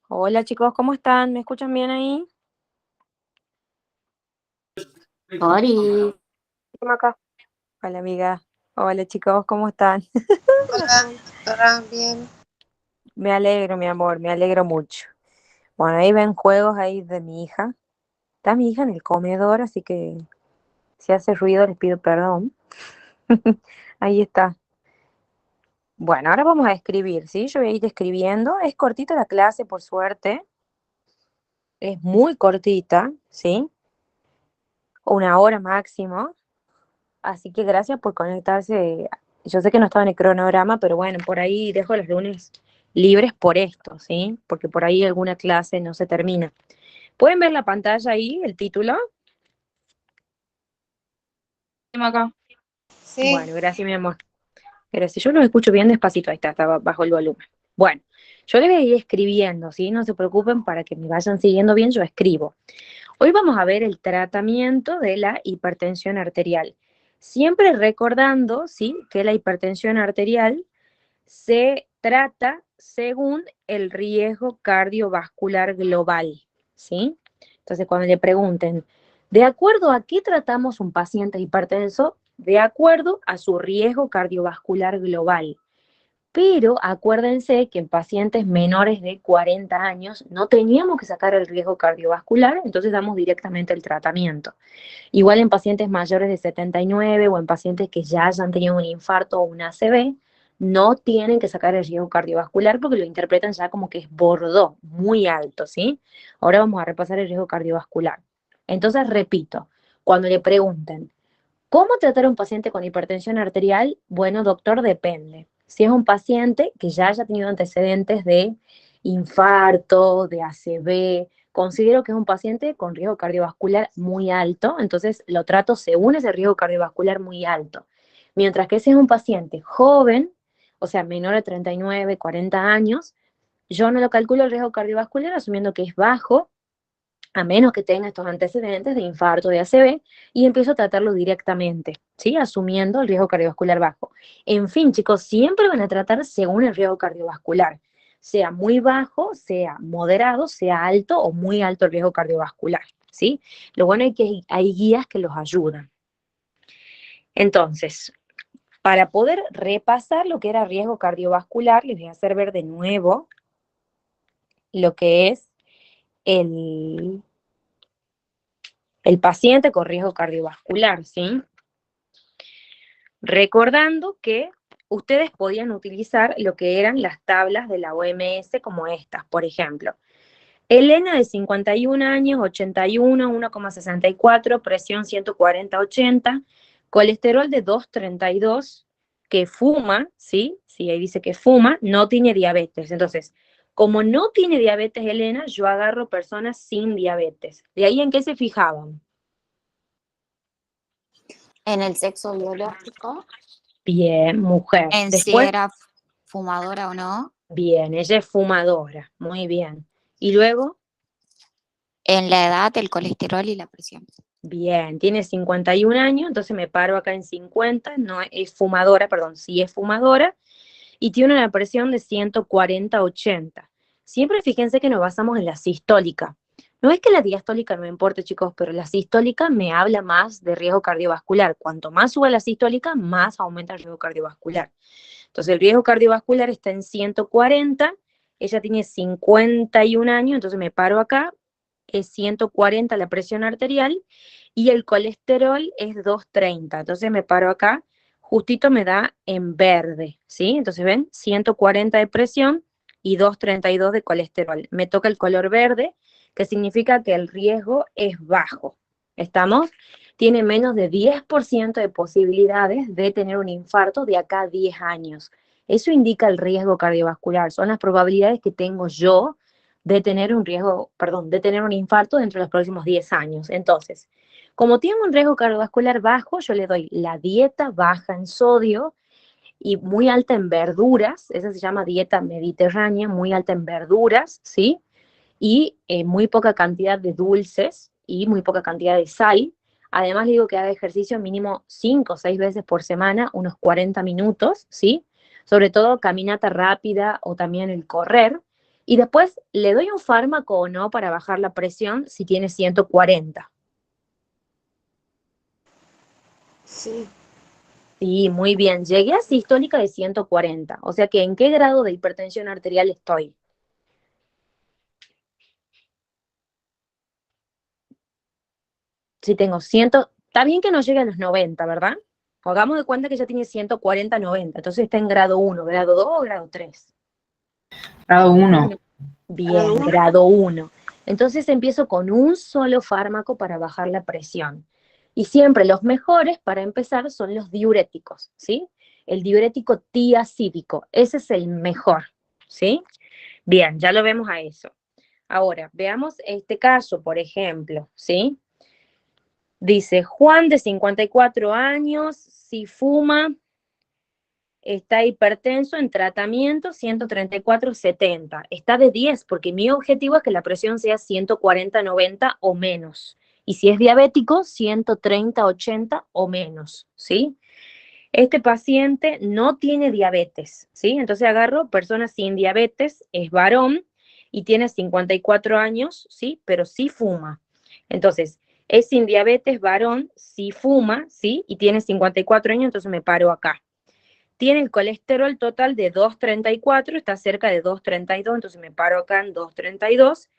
Hola chicos, ¿cómo están? ¿Me escuchan bien ahí? Ori, ¿Cómo acá? Hola amiga. Hola chicos, ¿cómo están? hola, doctora, bien. Me alegro, mi amor, me alegro mucho. Bueno, ahí ven juegos ahí de mi hija. Está mi hija en el comedor, así que si hace ruido les pido perdón. Ahí está. Bueno, ahora vamos a escribir, ¿sí? Yo voy a ir escribiendo. Es cortita la clase, por suerte. Es muy cortita, ¿sí? Una hora máximo. Así que gracias por conectarse. Yo sé que no estaba en el cronograma, pero bueno, por ahí dejo los lunes libres por esto, ¿sí? Porque por ahí alguna clase no se termina. ¿Pueden ver la pantalla ahí, el título? Acá. Sí, Bueno, gracias, mi amor. Gracias. Yo los escucho bien despacito, ahí está, estaba bajo el volumen. Bueno, yo les voy a ir escribiendo, ¿sí? No se preocupen para que me vayan siguiendo bien, yo escribo. Hoy vamos a ver el tratamiento de la hipertensión arterial. Siempre recordando, ¿sí? Que la hipertensión arterial se trata según el riesgo cardiovascular global, ¿sí? Entonces, cuando le pregunten, ¿de acuerdo a qué tratamos un paciente hipertenso? De acuerdo a su riesgo cardiovascular global. Pero acuérdense que en pacientes menores de 40 años no teníamos que sacar el riesgo cardiovascular, entonces damos directamente el tratamiento. Igual en pacientes mayores de 79 o en pacientes que ya hayan tenido un infarto o un ACV, no tienen que sacar el riesgo cardiovascular porque lo interpretan ya como que es bordeaux, muy alto, ¿sí? Ahora vamos a repasar el riesgo cardiovascular. Entonces, repito, cuando le pregunten, ¿cómo tratar a un paciente con hipertensión arterial? Bueno, doctor, depende. Si es un paciente que ya haya tenido antecedentes de infarto, de ACV, considero que es un paciente con riesgo cardiovascular muy alto, entonces lo trato según ese riesgo cardiovascular muy alto. Mientras que si es un paciente joven, o sea, menor de 39, 40 años, yo no lo calculo el riesgo cardiovascular asumiendo que es bajo, a menos que tenga estos antecedentes de infarto, de ACV, y empiezo a tratarlo directamente, ¿sí? Asumiendo el riesgo cardiovascular bajo. En fin, chicos, siempre van a tratar según el riesgo cardiovascular, sea muy bajo, sea moderado, sea alto o muy alto el riesgo cardiovascular, ¿sí? Lo bueno es que hay guías que los ayudan. Entonces, para poder repasar lo que era riesgo cardiovascular, les voy a hacer ver de nuevo lo que es el, el paciente con riesgo cardiovascular, ¿sí? Recordando que ustedes podían utilizar lo que eran las tablas de la OMS como estas, por ejemplo. Elena de 51 años, 81, 1,64, presión 140/80, colesterol de 232, que fuma, ¿sí? Sí, ahí dice que fuma, no tiene diabetes. Entonces, como no tiene diabetes Elena, yo agarro personas sin diabetes. ¿De ahí en qué se fijaban? en el sexo biológico, Bien, mujer. en si Después, era fumadora o no, bien, ella es fumadora, muy bien. Y luego, en la edad, el colesterol y la presión. bien, tiene 51 años, entonces me paro acá en 50, no es fumadora, perdón, sí es fumadora, y tiene una presión de 140/80. Siempre fíjense que nos basamos en la sistólica. No es que la diastólica no me importe, chicos, pero la sistólica me habla más de riesgo cardiovascular. Cuanto más sube la sistólica, más aumenta el riesgo cardiovascular. Entonces, el riesgo cardiovascular está en 140, ella tiene 51 años, entonces me paro acá, es 140 la presión arterial y el colesterol es 230. Entonces me paro acá, justito me da en verde, ¿sí? Entonces ven, 140 de presión y 232 de colesterol. Me toca el color verde, que significa que el riesgo es bajo. ¿Estamos? Tiene menos de 10% de posibilidades de tener un infarto de acá a 10 años. Eso indica el riesgo cardiovascular, son las probabilidades que tengo yo de tener un riesgo, perdón, de tener un infarto dentro de los próximos 10 años. Entonces, como tiene un riesgo cardiovascular bajo, yo le doy la dieta baja en sodio y muy alta en verduras, esa se llama dieta mediterránea, muy alta en verduras, ¿sí? Y muy poca cantidad de dulces y muy poca cantidad de sal. Además, le digo que haga ejercicio mínimo 5 o 6 veces por semana, unos 40 minutos, ¿sí? Sobre todo caminata rápida o también el correr. Y después, ¿le doy un fármaco o no para bajar la presión si tiene 140? Sí. Sí, muy bien. Llegué a sistólica de 140. O sea que, ¿en qué grado de hipertensión arterial estoy? Si tengo 100, está bien que no llegue a los 90, ¿verdad? Hagamos de cuenta que ya tiene 140, 90. Entonces está en grado 1, grado 2 o grado 3. Grado 1. Bien, grado 1. Entonces empiezo con un solo fármaco para bajar la presión. Y siempre los mejores para empezar son los diuréticos, ¿sí? El diurético tiacídico, ese es el mejor, ¿sí? Bien, ya lo vemos a eso. Ahora, veamos este caso, por ejemplo, ¿sí? Dice, Juan de 54 años, si fuma, está hipertenso en tratamiento 134/70. Está de 10 porque mi objetivo es que la presión sea 140/90 o menos. Y si es diabético, 130/80 o menos, ¿sí? Este paciente no tiene diabetes, ¿sí? Entonces agarro personas sin diabetes, es varón y tiene 54 años, ¿sí? Pero sí fuma. Entonces, es sin diabetes, varón, sí fuma, ¿sí? Y tiene 54 años, entonces me paro acá. Tiene el colesterol total de 234, está cerca de 232, entonces me paro acá en 232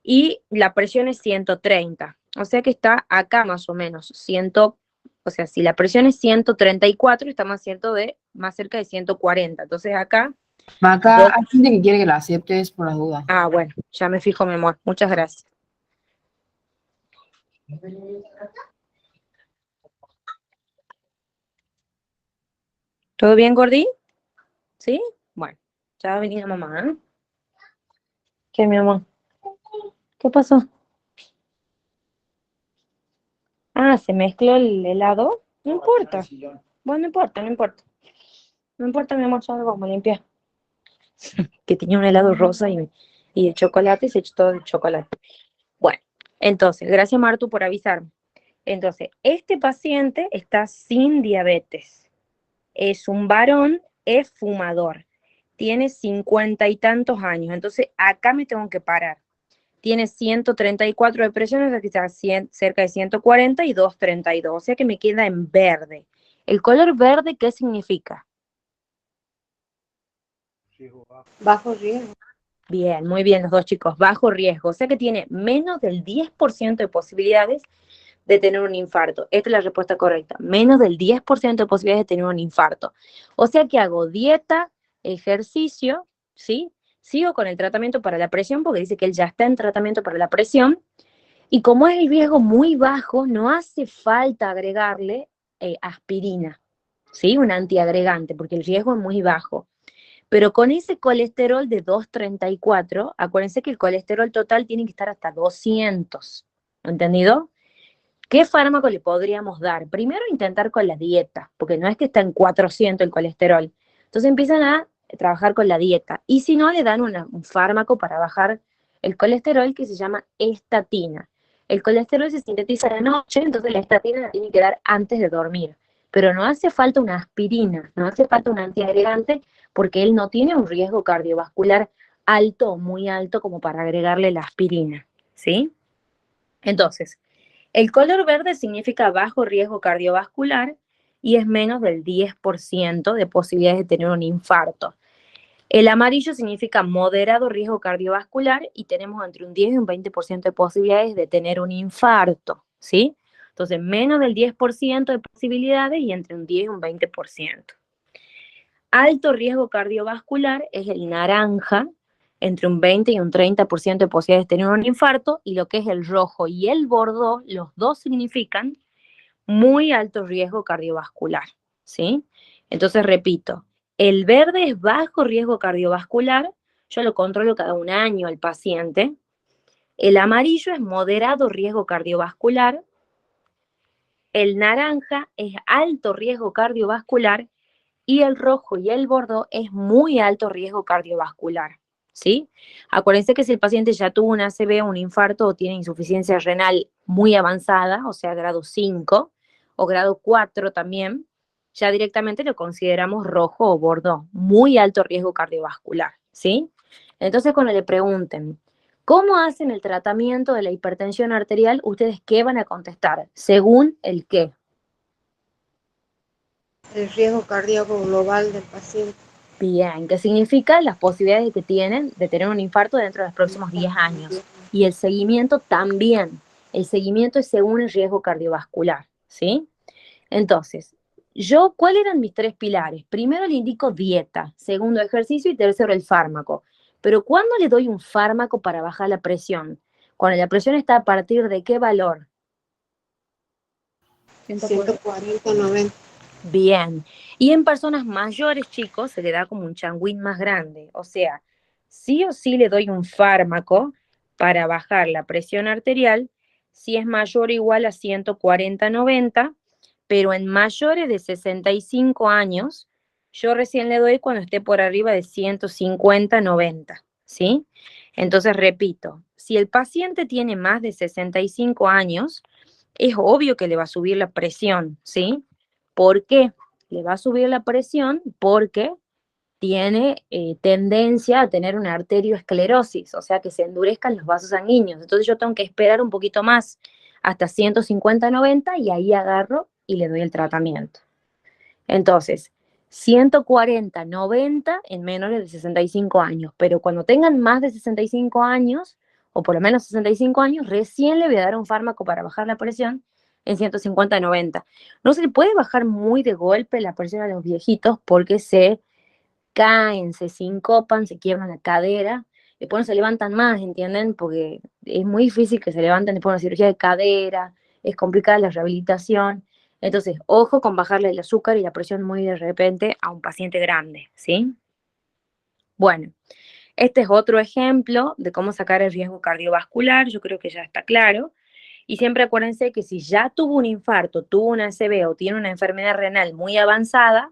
y la presión es 130, o sea que está acá más o menos, o sea, si la presión es 134, está más cerca de 140, entonces acá... Acá hay gente que quiere que la aceptes por las dudas. Ah, bueno, ya me fijo, mi amor, muchas gracias. ¿Todo bien, Gordi? ¿Sí? Bueno, ya va a venir la mamá, ¿eh? ¿Qué, mi amor? ¿Qué pasó? Ah, se mezcló el helado. No importa. Bueno, no importa, no importa. No importa, mi amor, ya lo vamos a limpiar. Que tenía un helado rosa y de chocolate y se echó todo de chocolate. Bueno, entonces, gracias Martu por avisarme. Entonces, este paciente está sin diabetes. Es un varón, es fumador. Tiene 50 y tantos años. Entonces, acá me tengo que parar. Tiene 134 de presión, o sea que está cerca de 140 y 232. O sea que me queda en verde. ¿El color verde qué significa? Bajo riesgo. Bien, muy bien los dos chicos. Bajo riesgo. O sea que tiene menos del 10% de posibilidades de tener un infarto. Esta es la respuesta correcta. Menos del 10% de posibilidades de tener un infarto. O sea que hago dieta, ejercicio, ¿sí? Sigo con el tratamiento para la presión porque dice que él ya está en tratamiento para la presión. Y como es el riesgo muy bajo, no hace falta agregarle aspirina, ¿sí? Un antiagregante, porque el riesgo es muy bajo. Pero con ese colesterol de 234, acuérdense que el colesterol total tiene que estar hasta 200, ¿entendido? ¿Qué fármaco le podríamos dar? Primero intentar con la dieta, porque no es que está en 400 el colesterol. Entonces empiezan a trabajar con la dieta. Y si no, le dan un fármaco para bajar el colesterol que se llama estatina. El colesterol se sintetiza de noche, entonces la estatina la tiene que dar antes de dormir. Pero no hace falta una aspirina, no hace falta un antiagregante, porque él no tiene un riesgo cardiovascular alto o muy alto como para agregarle la aspirina, ¿sí? Entonces, el color verde significa bajo riesgo cardiovascular y es menos del 10% de posibilidades de tener un infarto. El amarillo significa moderado riesgo cardiovascular y tenemos entre un 10 y un 20% de posibilidades de tener un infarto, ¿sí? Entonces, menos del 10% de posibilidades y entre un 10 y un 20%. Alto riesgo cardiovascular es el naranja, entre un 20 y un 30% de posibilidades de tener un infarto, y lo que es el rojo y el bordó, los dos significan muy alto riesgo cardiovascular, ¿sí? Entonces, repito, el verde es bajo riesgo cardiovascular, yo lo controlo cada un año al paciente. El amarillo es moderado riesgo cardiovascular. El naranja es alto riesgo cardiovascular y el rojo y el bordeaux es muy alto riesgo cardiovascular, ¿sí? Acuérdense que si el paciente ya tuvo una ACV, un infarto o tiene insuficiencia renal muy avanzada, o sea, grado 5 o grado 4 también, ya directamente lo consideramos rojo o bordeaux, muy alto riesgo cardiovascular, ¿sí? Entonces, cuando le pregunten, ¿cómo hacen el tratamiento de la hipertensión arterial? ¿Ustedes qué van a contestar? ¿Según el qué? El riesgo cardíaco global del paciente. Bien, ¿qué significa? Las posibilidades que tienen de tener un infarto dentro de los próximos 10 años. Y el seguimiento también. El seguimiento es según el riesgo cardiovascular, ¿sí? Entonces, ¿cuáles eran mis 3 pilares? Primero le indico dieta, segundo ejercicio y tercero el fármaco. Pero ¿cuándo le doy un fármaco para bajar la presión? Cuando la presión está a partir de ¿qué valor? 140, 90. Bien. Y en personas mayores, chicos, se le da como un changüín más grande. O sea, sí o sí le doy un fármaco para bajar la presión arterial si es mayor o igual a 140-90, pero en mayores de 65 años, yo recién le doy cuando esté por arriba de 150-90, ¿sí? Entonces, repito, si el paciente tiene más de 65 años, es obvio que le va a subir la presión, ¿sí? ¿Por qué? Le va a subir la presión porque tiene tendencia a tener una arteriosclerosis, o sea que se endurezcan los vasos sanguíneos. Entonces yo tengo que esperar un poquito más hasta 150-90 y ahí agarro y le doy el tratamiento. Entonces, 140-90 en menores de 65 años, pero cuando tengan más de 65 años, o por lo menos 65 años, recién le voy a dar un fármaco para bajar la presión en 150-90. No se le puede bajar muy de golpe la presión a los viejitos porque se caen, se sincopan, se quiebran la cadera, después no se levantan más, ¿entienden? Porque es muy difícil que se levanten después de una cirugía de cadera, es complicada la rehabilitación. Entonces, ojo con bajarle el azúcar y la presión muy de repente a un paciente grande, ¿sí? Bueno, este es otro ejemplo de cómo sacar el riesgo cardiovascular, yo creo que ya está claro. Y siempre acuérdense que si ya tuvo un infarto, tuvo una ACV o tiene una enfermedad renal muy avanzada,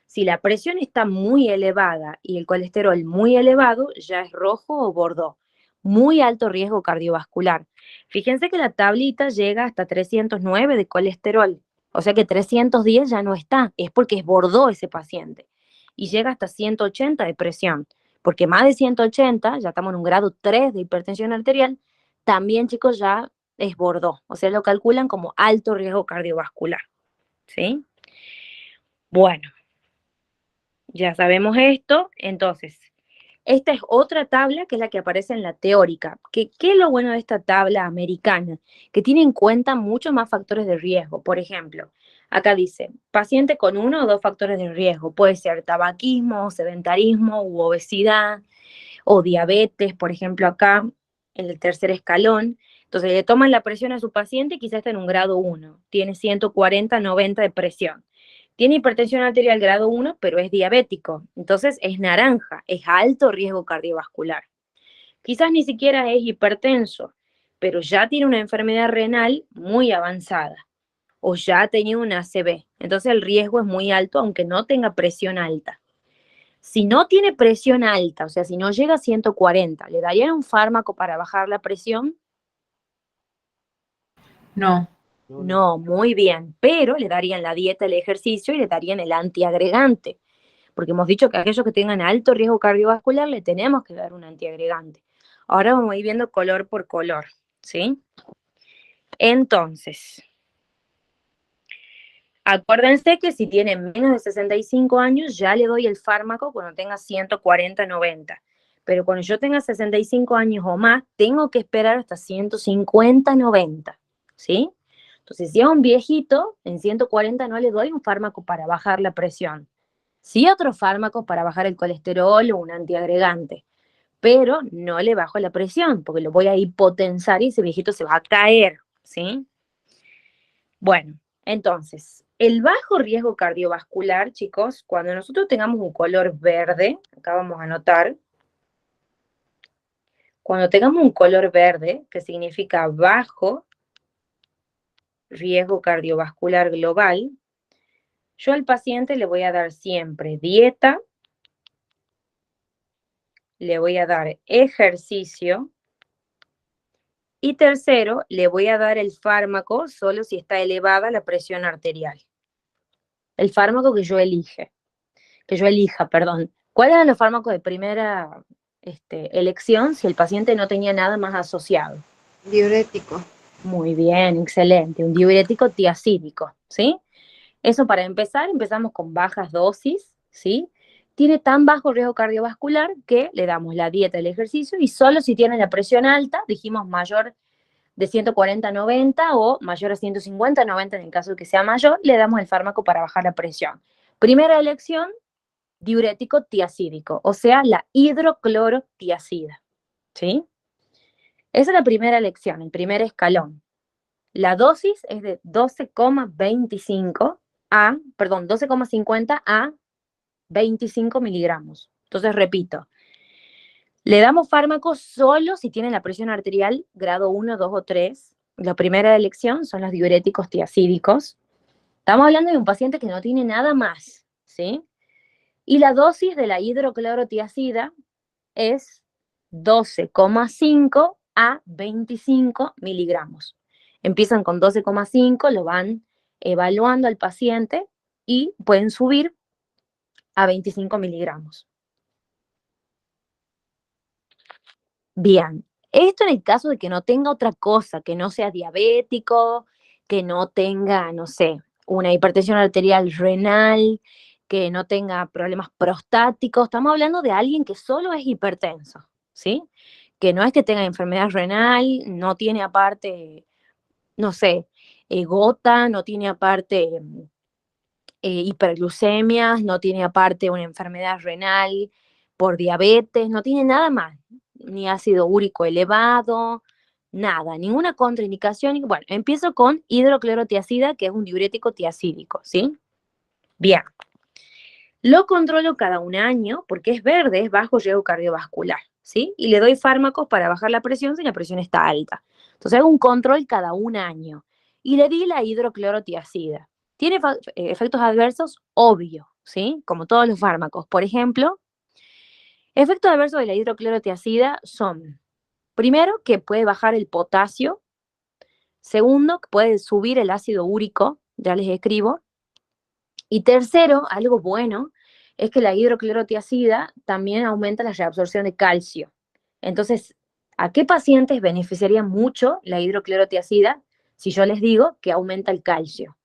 si la presión está muy elevada y el colesterol muy elevado, ya es rojo o bordó. Muy alto riesgo cardiovascular. Fíjense que la tablita llega hasta 309 de colesterol. O sea que 310 ya no está. Es porque es bordó ese paciente. Y llega hasta 180 de presión. Porque más de 180, ya estamos en un grado 3 de hipertensión arterial, también, chicos, ya es bordó. O sea, lo calculan como alto riesgo cardiovascular. ¿Sí? Bueno. Ya sabemos esto, entonces, esta es otra tabla que es la que aparece en la teórica. ¿Qué es lo bueno de esta tabla americana? Que tiene en cuenta muchos más factores de riesgo. Por ejemplo, acá dice, paciente con 1 o 2 factores de riesgo. Puede ser tabaquismo, sedentarismo u obesidad o diabetes, por ejemplo, acá en el tercer escalón. Entonces, le toman la presión a su paciente y quizás está en un grado 1. Tiene 140-90 de presión. Tiene hipertensión arterial grado 1, pero es diabético. Entonces es naranja, es alto riesgo cardiovascular. Quizás ni siquiera es hipertenso, pero ya tiene una enfermedad renal muy avanzada o ya ha tenido una ACV. Entonces el riesgo es muy alto, aunque no tenga presión alta. Si no tiene presión alta, o sea, si no llega a 140, ¿le darían un fármaco para bajar la presión? No. No, muy bien, pero le darían la dieta, el ejercicio y le darían el antiagregante, porque hemos dicho que a aquellos que tengan alto riesgo cardiovascular le tenemos que dar un antiagregante. Ahora vamos a ir viendo color por color, ¿sí? Entonces, acuérdense que si tiene menos de 65 años, ya le doy el fármaco cuando tenga 140-90. Pero cuando yo tenga 65 años o más, tengo que esperar hasta 150-90, ¿sí? Entonces, si es un viejito, en 140 no le doy un fármaco para bajar la presión. Sí otros fármacos para bajar el colesterol o un antiagregante, pero no le bajo la presión, porque lo voy a hipotensar y ese viejito se va a caer, ¿sí? Bueno, entonces, el bajo riesgo cardiovascular, chicos, cuando nosotros tengamos un color verde, acá vamos a anotar, cuando tengamos un color verde, que significa bajo riesgo cardiovascular global, yo al paciente le voy a dar siempre dieta, le voy a dar ejercicio y tercero, le voy a dar el fármaco solo si está elevada la presión arterial. El fármaco que yo elija, perdón. ¿Cuáles eran los fármacos de primera elección si el paciente no tenía nada más asociado. Diurético. Muy bien, excelente. Un diurético tiacídico, ¿sí? Eso para empezar, empezamos con bajas dosis, ¿sí? Tiene tan bajo riesgo cardiovascular que le damos la dieta, el ejercicio, y solo si tiene la presión alta, dijimos mayor de 140 a 90 o mayor a 150 a 90 en el caso de que sea mayor, le damos el fármaco para bajar la presión. Primera elección, diurético tiacídico, o sea, la hidroclorotiazida, ¿sí? Esa es la primera elección, el primer escalón. La dosis es de 12,50 a 25 miligramos. Entonces, repito, le damos fármacos solo si tienen la presión arterial grado 1, 2 o 3. La primera elección son los diuréticos tiacídicos. Estamos hablando de un paciente que no tiene nada más, ¿sí? Y la dosis de la hidroclorotiazida es 12,5 a 25 miligramos. Empiezan con 12,5, lo van evaluando al paciente y pueden subir a 25 miligramos. Bien, esto en el caso de que no tenga otra cosa, que no sea diabético, que no tenga, no sé, una hipertensión arterial renal, que no tenga problemas prostáticos. Estamos hablando de alguien que solo es hipertenso, ¿sí? Que no es que tenga enfermedad renal, no tiene aparte, no sé, gota, no tiene aparte hiperglucemias, no tiene aparte una enfermedad renal por diabetes, no tiene nada más, ni ácido úrico elevado, nada, ninguna contraindicación. Bueno, empiezo con hidroclorotiazida, que es un diurético tiacídico, ¿sí? Bien. Lo controlo cada un año porque es verde, es bajo riesgo cardiovascular, ¿sí? Y le doy fármacos para bajar la presión si la presión está alta. Entonces hago un control cada un año. Y le di la hidroclorotiazida. ¿Tiene efectos adversos? Obvio, ¿sí? Como todos los fármacos. Por ejemplo, efectos adversos de la hidroclorotiazida son, primero, que puede bajar el potasio. Segundo, que puede subir el ácido úrico, ya les escribo. Y tercero, algo bueno, es que la hidroclorotiazida también aumenta la reabsorción de calcio. Entonces, ¿a qué pacientes beneficiaría mucho la hidroclorotiazida si yo les digo que aumenta el calcio?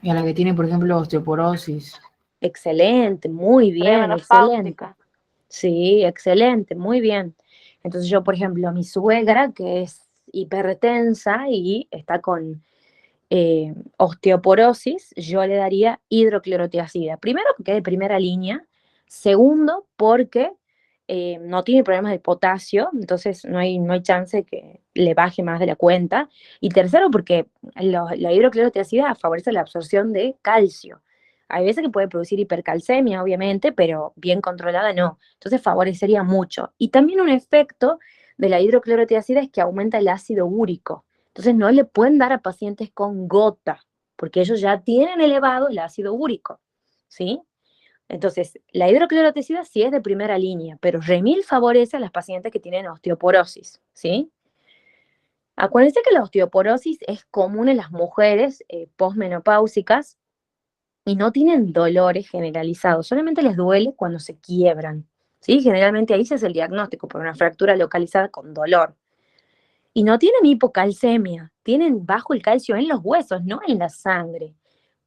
Y a la que tiene, por ejemplo, osteoporosis. Excelente, muy bien, excelente. Sí, excelente, muy bien. Entonces yo, por ejemplo, a mi suegra, que es hipertensa y está con osteoporosis, yo le daría hidroclorotiazida. Primero, porque es de primera línea. Segundo, porque no tiene problemas de potasio, entonces no hay chance que le baje más de la cuenta. Y tercero, porque la hidroclorotiazida favorece la absorción de calcio. Hay veces que puede producir hipercalcemia, obviamente, pero bien controlada no. Entonces favorecería mucho. Y también un efecto de la hidroclorotiazida es que aumenta el ácido úrico. Entonces no le pueden dar a pacientes con gota, porque ellos ya tienen elevado el ácido úrico, ¿sí? Entonces, la hidroclorotiazida sí es de primera línea, pero Remil favorece a las pacientes que tienen osteoporosis, ¿sí? Acuérdense que la osteoporosis es común en las mujeres posmenopáusicas y no tienen dolores generalizados, solamente les duele cuando se quiebran, ¿sí? Generalmente ahí se hace el diagnóstico por una fractura localizada con dolor. Y no tienen hipocalcemia, tienen bajo el calcio en los huesos, no en la sangre.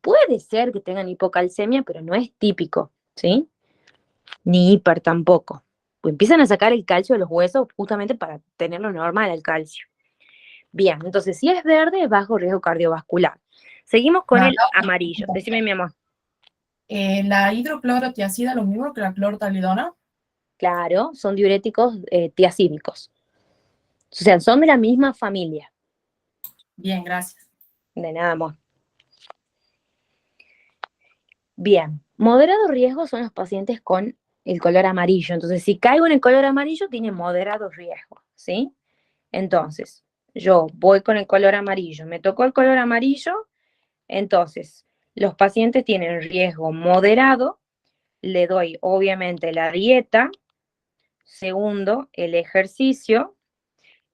Puede ser que tengan hipocalcemia, pero no es típico, ¿sí? Ni hiper tampoco. Pues empiezan a sacar el calcio de los huesos justamente para tenerlo normal el calcio. Bien, entonces si es verde, es bajo riesgo cardiovascular. Seguimos con el amarillo. Decime, mi amor. ¿La hidroclorotiazida lo mismo que la clortalidona? Claro, son diuréticos tiacídicos. O sea, son de la misma familia. Bien, gracias. De nada, amor. Bien, moderado riesgo son los pacientes con el color amarillo. Entonces, si caigo en el color amarillo, tiene moderado riesgo, ¿sí? Entonces, yo voy con el color amarillo, me tocó el color amarillo, entonces, los pacientes tienen riesgo moderado, le doy obviamente la dieta, segundo, el ejercicio,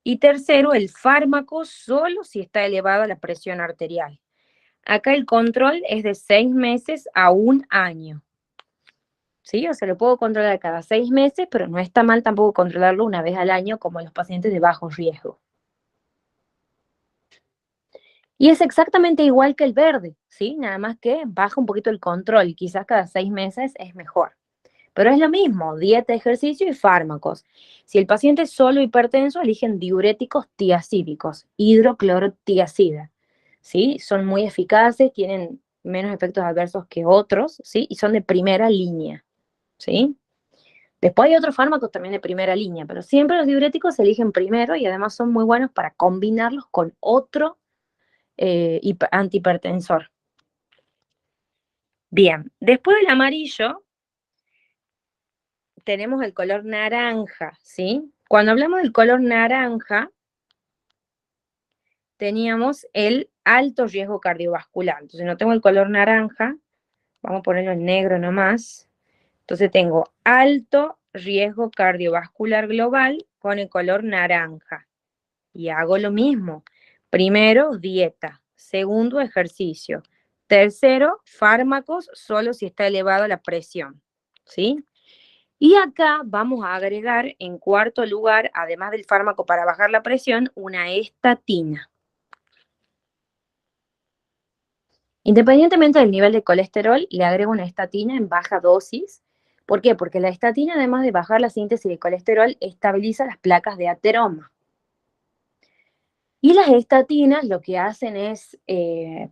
y tercero, el fármaco solo si está elevada la presión arterial. Acá el control es de 6 meses a 1 año, ¿sí? O sea, lo puedo controlar cada 6 meses, pero no está mal tampoco controlarlo una vez al año como los pacientes de bajo riesgo. Y es exactamente igual que el verde, ¿sí? Nada más que baja un poquito el control, quizás cada 6 meses es mejor. Pero es lo mismo, dieta, ejercicio y fármacos. Si el paciente es solo hipertenso, eligen diuréticos tiacídicos, hidroclorotiazida, ¿sí? Son muy eficaces, tienen menos efectos adversos que otros, ¿sí? Y son de primera línea, ¿sí? Después hay otros fármacos también de primera línea, pero siempre los diuréticos se eligen primero y además son muy buenos para combinarlos con otro antihipertensor. Bien, después del amarillo tenemos el color naranja, ¿sí? Cuando hablamos del color naranja, teníamos el alto riesgo cardiovascular. Entonces no tengo el color naranja, vamos a ponerlo en negro nomás. Entonces tengo alto riesgo cardiovascular global con el color naranja. Y hago lo mismo. Primero, dieta. Segundo, ejercicio. Tercero, fármacos, solo si está elevada la presión, ¿sí? Y acá vamos a agregar en cuarto lugar, además del fármaco para bajar la presión, una estatina. Independientemente del nivel de colesterol, le agrego una estatina en baja dosis. ¿Por qué? Porque la estatina, además de bajar la síntesis de colesterol, estabiliza las placas de ateroma. Y las estatinas lo que hacen es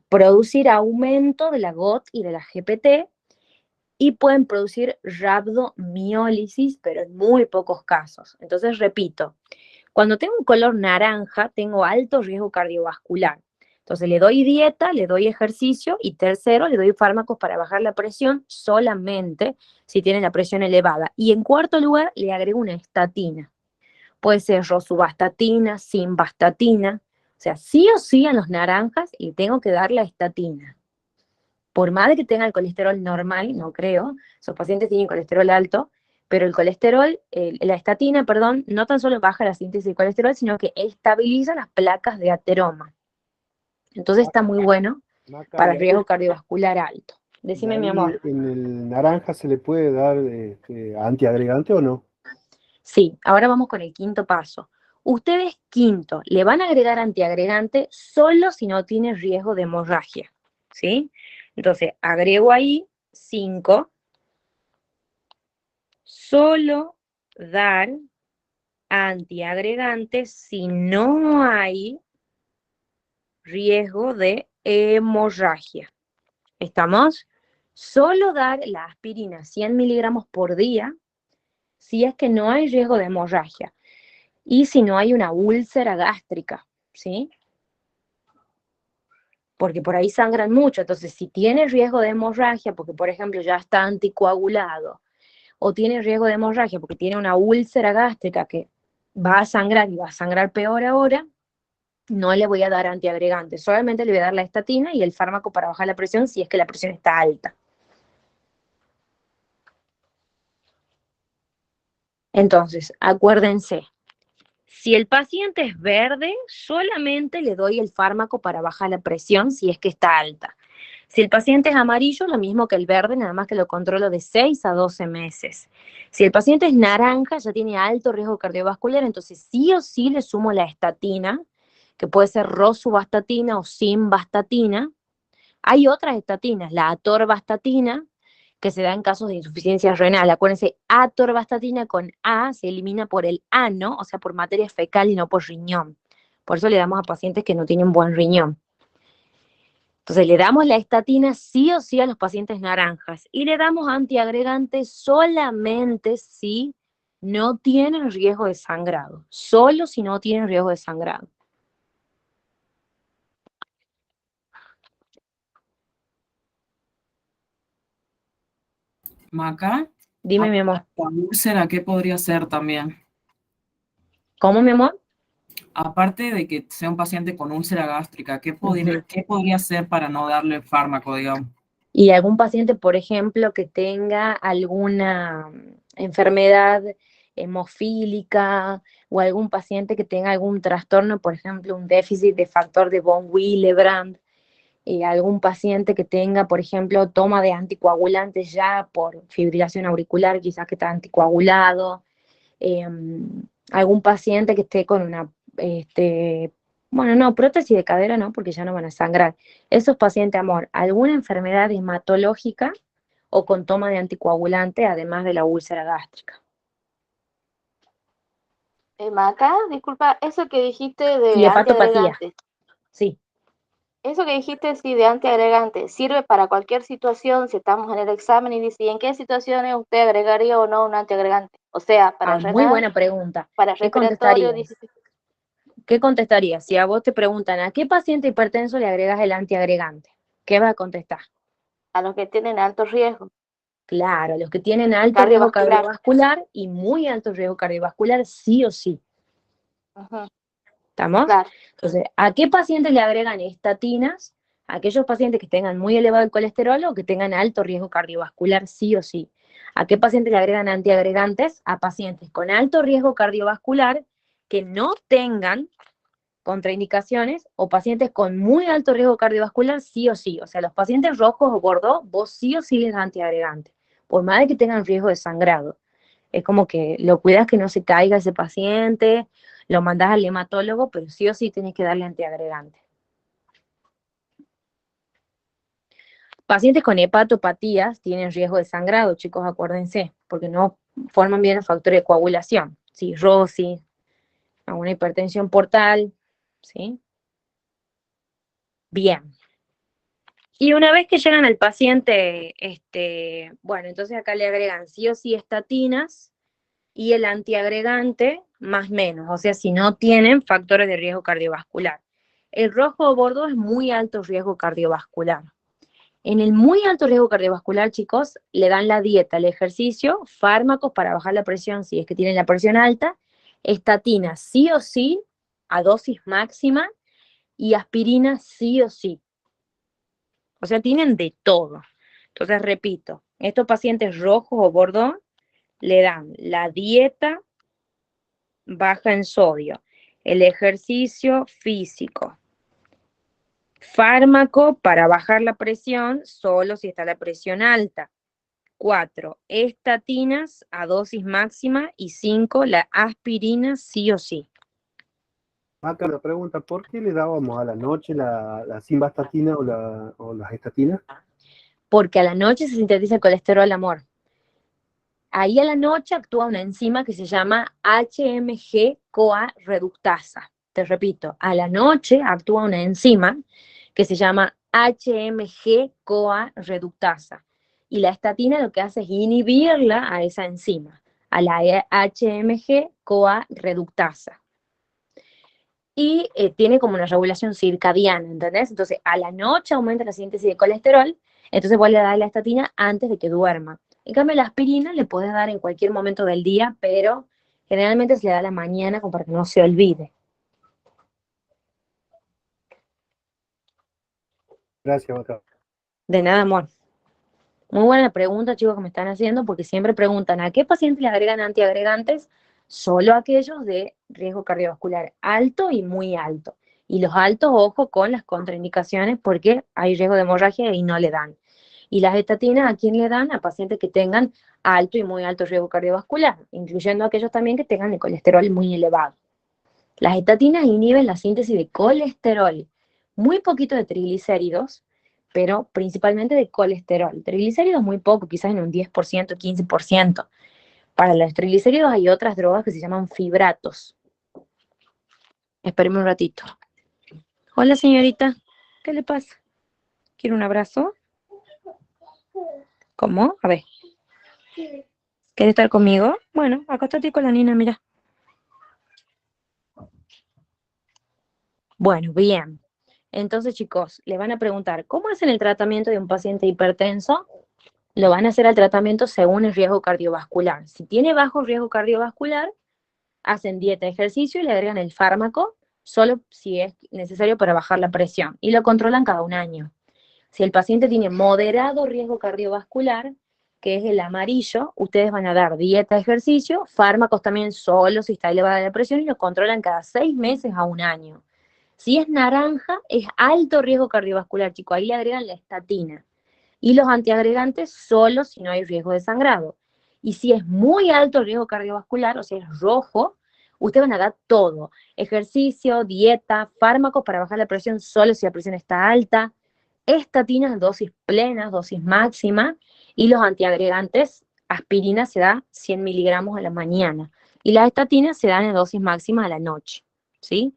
producir aumento de la GOT y de la GPT y pueden producir rhabdomiólisis, pero en muy pocos casos. Entonces, repito, cuando tengo un color naranja, tengo alto riesgo cardiovascular. Entonces, le doy dieta, le doy ejercicio y tercero, le doy fármacos para bajar la presión solamente si tienen la presión elevada. Y en cuarto lugar, le agrego una estatina. Puede ser rosuvastatina, simvastatina. O sea, sí o sí a los naranjas y tengo que dar la estatina. Por más de que tenga el colesterol normal, no creo, esos pacientes tienen colesterol alto, pero el colesterol, la estatina, perdón, no tan solo baja la síntesis de colesterol, sino que estabiliza las placas de ateroma. Entonces está muy bueno Maca, para el riesgo cardiovascular alto. ¿y Decime, mi ahí amor. en el naranja se le puede dar antiagregante o no? Sí, ahora vamos con el quinto paso. Ustedes, quinto, le van a agregar antiagregante solo si no tiene riesgo de hemorragia, ¿sí? Entonces, agrego ahí 5. Solo dar antiagregantes si no hay riesgo de hemorragia. ¿Estamos? Solo dar la aspirina 100 miligramos por día si es que no hay riesgo de hemorragia y si no hay una úlcera gástrica, ¿sí? Porque por ahí sangran mucho. Entonces, si tiene riesgo de hemorragia, porque por ejemplo ya está anticoagulado, o tiene riesgo de hemorragia porque tiene una úlcera gástrica que va a sangrar y va a sangrar peor ahora, no le voy a dar antiagregante, solamente le voy a dar la estatina y el fármaco para bajar la presión si es que la presión está alta. Entonces, acuérdense, si el paciente es verde, solamente le doy el fármaco para bajar la presión si es que está alta. Si el paciente es amarillo, lo mismo que el verde, nada más que lo controlo de 6 a 12 meses. Si el paciente es naranja, ya tiene alto riesgo cardiovascular, entonces sí o sí le sumo la estatina, que puede ser rosuvastatina o simvastatina. Hay otras estatinas, la atorvastatina, que se da en casos de insuficiencia renal. Acuérdense, atorvastatina con A se elimina por el ano, o sea, por materia fecal y no por riñón. Por eso le damos a pacientes que no tienen buen riñón. Entonces le damos la estatina sí o sí a los pacientes naranjas y le damos antiagregantes solamente si no tienen riesgo de sangrado, solo si no tienen riesgo de sangrado. Maca, Dime, mi amor. la úlcera, ¿qué podría ser también? ¿Cómo, mi amor? Aparte de que sea un paciente con úlcera gástrica, Ujú. ¿qué podría hacer para no darle fármaco, digamos? Y algún paciente, por ejemplo, que tenga alguna enfermedad hemofílica o algún paciente que tenga algún trastorno, por ejemplo, un déficit de factor de von Willebrand, algún paciente que tenga, por ejemplo, toma de anticoagulantes ya por fibrilación auricular, quizás que está anticoagulado, algún paciente que esté con una, bueno, no, prótesis de cadera no, porque ya no van a sangrar. Esos pacientes, amor, alguna enfermedad hematológica o con toma de anticoagulante, además de la úlcera gástrica. Maca, disculpa, eso que dijiste Y de hepatopatía, antiagregantes, sí. eso que dijiste sí de antiagregantes, ¿sirve para cualquier situación si estamos en el examen y dice, ¿y en qué situaciones usted agregaría o no un antiagregante? O sea, para Ah, muy renal, buena pregunta. para ¿Qué respiratorio, contestarías? ¿Qué contestarías? Si a vos te preguntan, ¿a qué paciente hipertenso le agregas el antiagregante? ¿Qué vas a contestar? a los que tienen alto riesgo Claro, los que tienen alto riesgo cardiovascular. cardiovascular y muy alto riesgo cardiovascular, sí o sí. Ujú, ¿Estamos? claro, Entonces, ¿a qué pacientes le agregan estatinas? A aquellos pacientes que tengan muy elevado el colesterol o que tengan alto riesgo cardiovascular, sí o sí. ¿A qué pacientes le agregan antiagregantes? A pacientes con alto riesgo cardiovascular que no tengan contraindicaciones o pacientes con muy alto riesgo cardiovascular, sí o sí. O sea, los pacientes rojos o gordos, vos sí o sí les das antiagregante, por más de que tengan riesgo de sangrado. Es como que lo cuidas que no se caiga ese paciente, lo mandás al hematólogo, pero sí o sí tenés que darle antiagregante. Pacientes con hepatopatías tienen riesgo de sangrado, chicos, acuérdense, porque no forman bien los factores de coagulación. Cirrosis, alguna hipertensión portal, ¿sí? Bien. Y una vez que llegan al paciente, bueno, entonces acá le agregan sí o sí estatinas y el antiagregante más menos, o sea, si no tienen factores de riesgo cardiovascular. El rojo o bordo es muy alto riesgo cardiovascular. En el muy alto riesgo cardiovascular, chicos, le dan la dieta, el ejercicio, fármacos para bajar la presión si es que tienen la presión alta, estatinas sí o sí, a dosis máxima, y aspirina sí o sí. O sea, tienen de todo. Entonces, repito, estos pacientes rojos o bordón le dan la dieta baja en sodio, el ejercicio físico, fármaco para bajar la presión solo si está la presión alta. 4, estatinas a dosis máxima y 5, la aspirina sí o sí. Acá la pregunta, ¿por qué le dábamos a la noche la simvastatina o las estatinas? Porque a la noche se sintetiza el colesterol, amor. Ahí a la noche actúa una enzima que se llama HMG-CoA reductasa. Te repito, a la noche actúa una enzima que se llama HMG-CoA reductasa. Y la estatina lo que hace es inhibirla a esa enzima, a la HMG-CoA reductasa. Y tiene como una regulación circadiana, ¿entendés? Entonces, a la noche aumenta la síntesis de colesterol, entonces vos le das la estatina antes de que duerma. En cambio, la aspirina le podés dar en cualquier momento del día, pero generalmente se le da a la mañana como para que no se olvide. Gracias, Maca. De nada, amor. Muy buena pregunta, chicos, que me están haciendo, porque siempre preguntan, ¿a qué pacientes le agregan antiagregantes? Solo aquellos de riesgo cardiovascular alto y muy alto. Y los altos, ojo con las contraindicaciones, porque hay riesgo de hemorragia y no le dan. Y las estatinas, ¿a quién le dan? A pacientes que tengan alto y muy alto riesgo cardiovascular, incluyendo aquellos también que tengan el colesterol muy elevado. Las estatinas inhiben la síntesis de colesterol, muy poquito de triglicéridos, pero principalmente de colesterol. Triglicéridos muy poco, quizás en un 10%, 15%. Para los triglicéridos hay otras drogas que se llaman fibratos. Espéreme un ratito. Hola, señorita. ¿Qué le pasa? ¿Quiere un abrazo? ¿Cómo? A ver. ¿Quiere estar conmigo? Bueno, acostate con la nina, mira. Bueno, bien. Entonces, chicos, le van a preguntar, ¿cómo hacen el tratamiento de un paciente hipertenso? Lo van a hacer al tratamiento según el riesgo cardiovascular. Si tiene bajo riesgo cardiovascular, hacen dieta, ejercicio y le agregan el fármaco, solo si es necesario para bajar la presión, y lo controlan cada un año. Si el paciente tiene moderado riesgo cardiovascular, que es el amarillo, ustedes van a dar dieta, ejercicio, fármacos también solo si está elevada la presión y lo controlan cada 6 meses a un año. Si es naranja, es alto riesgo cardiovascular, chicos, ahí le agregan la estatina. Y los antiagregantes solo si no hay riesgo de sangrado. Y si es muy alto riesgo cardiovascular, o sea, es rojo, ustedes van a dar todo. Ejercicio, dieta, fármacos para bajar la presión solo si la presión está alta, estatinas, dosis plenas, dosis máxima, y los antiagregantes, aspirina se da 100 miligramos a la mañana, y las estatinas se dan en dosis máxima a la noche, ¿sí?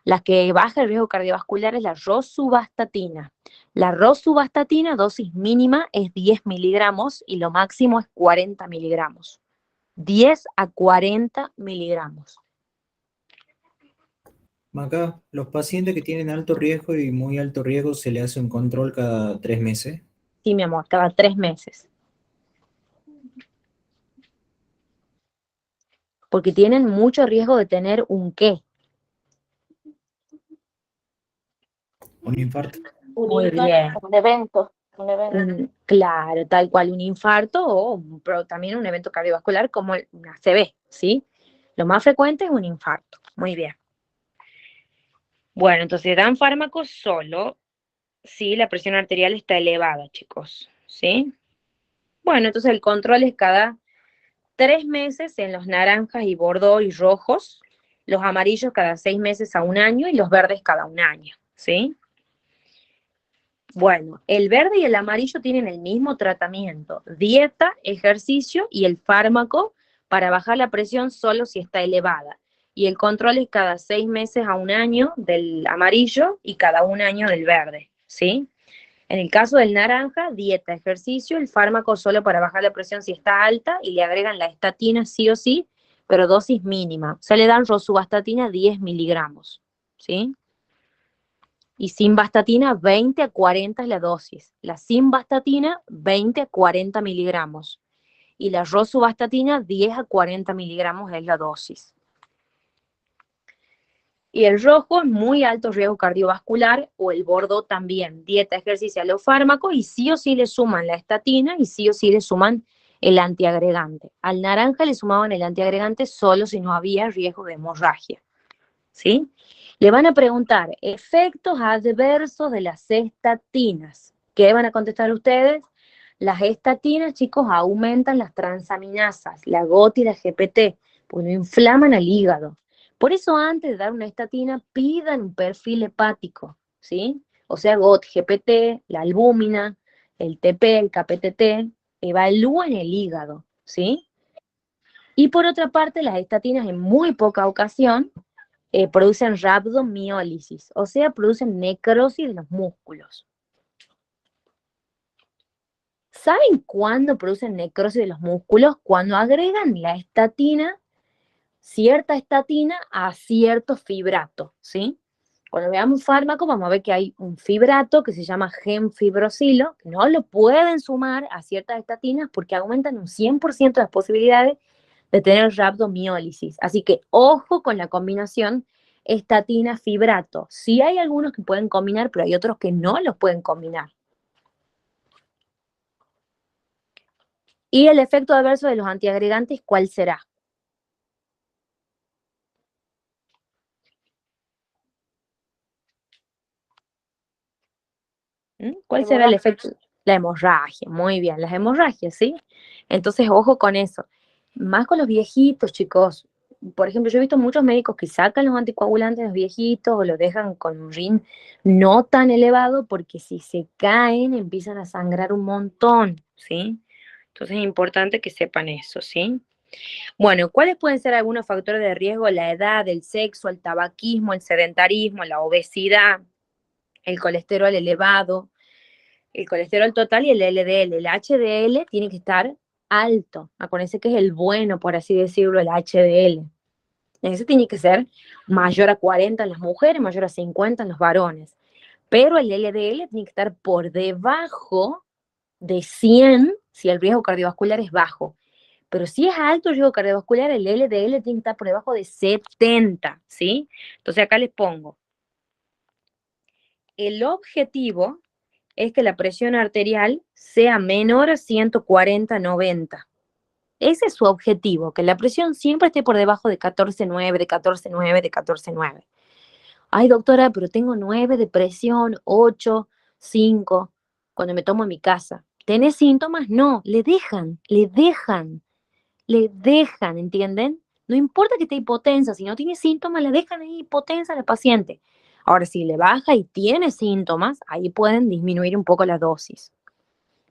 Las que baja el riesgo cardiovascular es la rosuvastatina. La rosuvastatina, dosis mínima, es 10 miligramos y lo máximo es 40 miligramos. 10 a 40 miligramos. Acá, los pacientes que tienen alto riesgo y muy alto riesgo se le hace un control cada 3 meses. Sí, mi amor, cada 3 meses. Porque tienen mucho riesgo de tener un ¿qué? Un infarto. Muy bien. Un evento. Claro, tal cual, un infarto pero también un evento cardiovascular como una ACV, ¿sí? Lo más frecuente es un infarto. Muy bien. Bueno, entonces dan fármacos solo si la presión arterial está elevada, chicos, ¿sí? Bueno, entonces el control es cada 3 meses en los naranjas y bordó y rojos, los amarillos cada 6 meses a 1 año y los verdes cada 1 año, ¿sí? Bueno, el verde y el amarillo tienen el mismo tratamiento, dieta, ejercicio y el fármaco para bajar la presión solo si está elevada. Y el control es cada 6 meses a 1 año del amarillo y cada 1 año del verde, ¿sí? En el caso del naranja, dieta, ejercicio, el fármaco solo para bajar la presión si está alta y le agregan la estatina sí o sí, pero dosis mínima. O sea, le dan rosuvastatina 10 miligramos, ¿sí? Y simvastatina 20 a 40 es la dosis. La simvastatina 20 a 40 miligramos. Y la rosuvastatina 10 a 40 miligramos es la dosis. Y el rojo es muy alto riesgo cardiovascular, o el bordo también. Dieta, ejercicio, los fármacos, y sí o sí le suman la estatina y sí o sí le suman el antiagregante. Al naranja le sumaban el antiagregante solo si no había riesgo de hemorragia, ¿sí? Le van a preguntar efectos adversos de las estatinas. ¿Qué van a contestar ustedes? Las estatinas, chicos, aumentan las transaminasas, la GOT y la GPT, porque inflaman al hígado. Por eso antes de dar una estatina, pidan un perfil hepático, ¿sí? O sea, GOT, GPT, la albúmina, el TP, el KPTT, evalúen el hígado, ¿sí? Y por otra parte, las estatinas en muy poca ocasión producen rhabdomiólisis, o sea, producen necrosis de los músculos. ¿Saben cuándo producen necrosis de los músculos? Cuando agregan la estatina, cierta estatina a cierto fibrato, ¿sí? Cuando veamos fármaco vamos a ver que hay un fibrato que se llama gemfibrosilo, que no lo pueden sumar a ciertas estatinas porque aumentan un 100% las posibilidades de tener rhabdomiólisis. Así que ojo con la combinación estatina-fibrato. Sí hay algunos que pueden combinar, pero hay otros que no los pueden combinar. ¿Y el efecto adverso de los antiagregantes cuál será? ¿Cuál será el efecto? La hemorragia, muy bien, las hemorragias, ¿sí? Entonces, ojo con eso. Más con los viejitos, chicos. Por ejemplo, yo he visto muchos médicos que sacan los anticoagulantes de los viejitos o los dejan con un rin no tan elevado porque si se caen empiezan a sangrar un montón, ¿sí? Entonces es importante que sepan eso, ¿sí? Bueno, ¿cuáles pueden ser algunos factores de riesgo? La edad, el sexo, el tabaquismo, el sedentarismo, la obesidad, el colesterol elevado, el colesterol total y el LDL. El HDL tiene que estar alto. Acuérdense que es el bueno, por así decirlo, el HDL. Ese tiene que ser mayor a 40 en las mujeres, mayor a 50 en los varones. Pero el LDL tiene que estar por debajo de 100 si el riesgo cardiovascular es bajo. Pero si es alto el riesgo cardiovascular, el LDL tiene que estar por debajo de 70, ¿sí? Entonces acá les pongo. El objetivo es que la presión arterial sea menor a 140/90. Ese es su objetivo, que la presión siempre esté por debajo de 14,9, de 14,9, de 14,9. Ay, doctora, pero tengo 9 de presión, 8, 5, cuando me tomo en mi casa. ¿Tenés síntomas? No, le dejan, ¿entienden? No importa que esté hipotensa, si no tiene síntomas, le dejan ahí hipotensa a la paciente. Ahora, si le baja y tiene síntomas, ahí pueden disminuir un poco la dosis.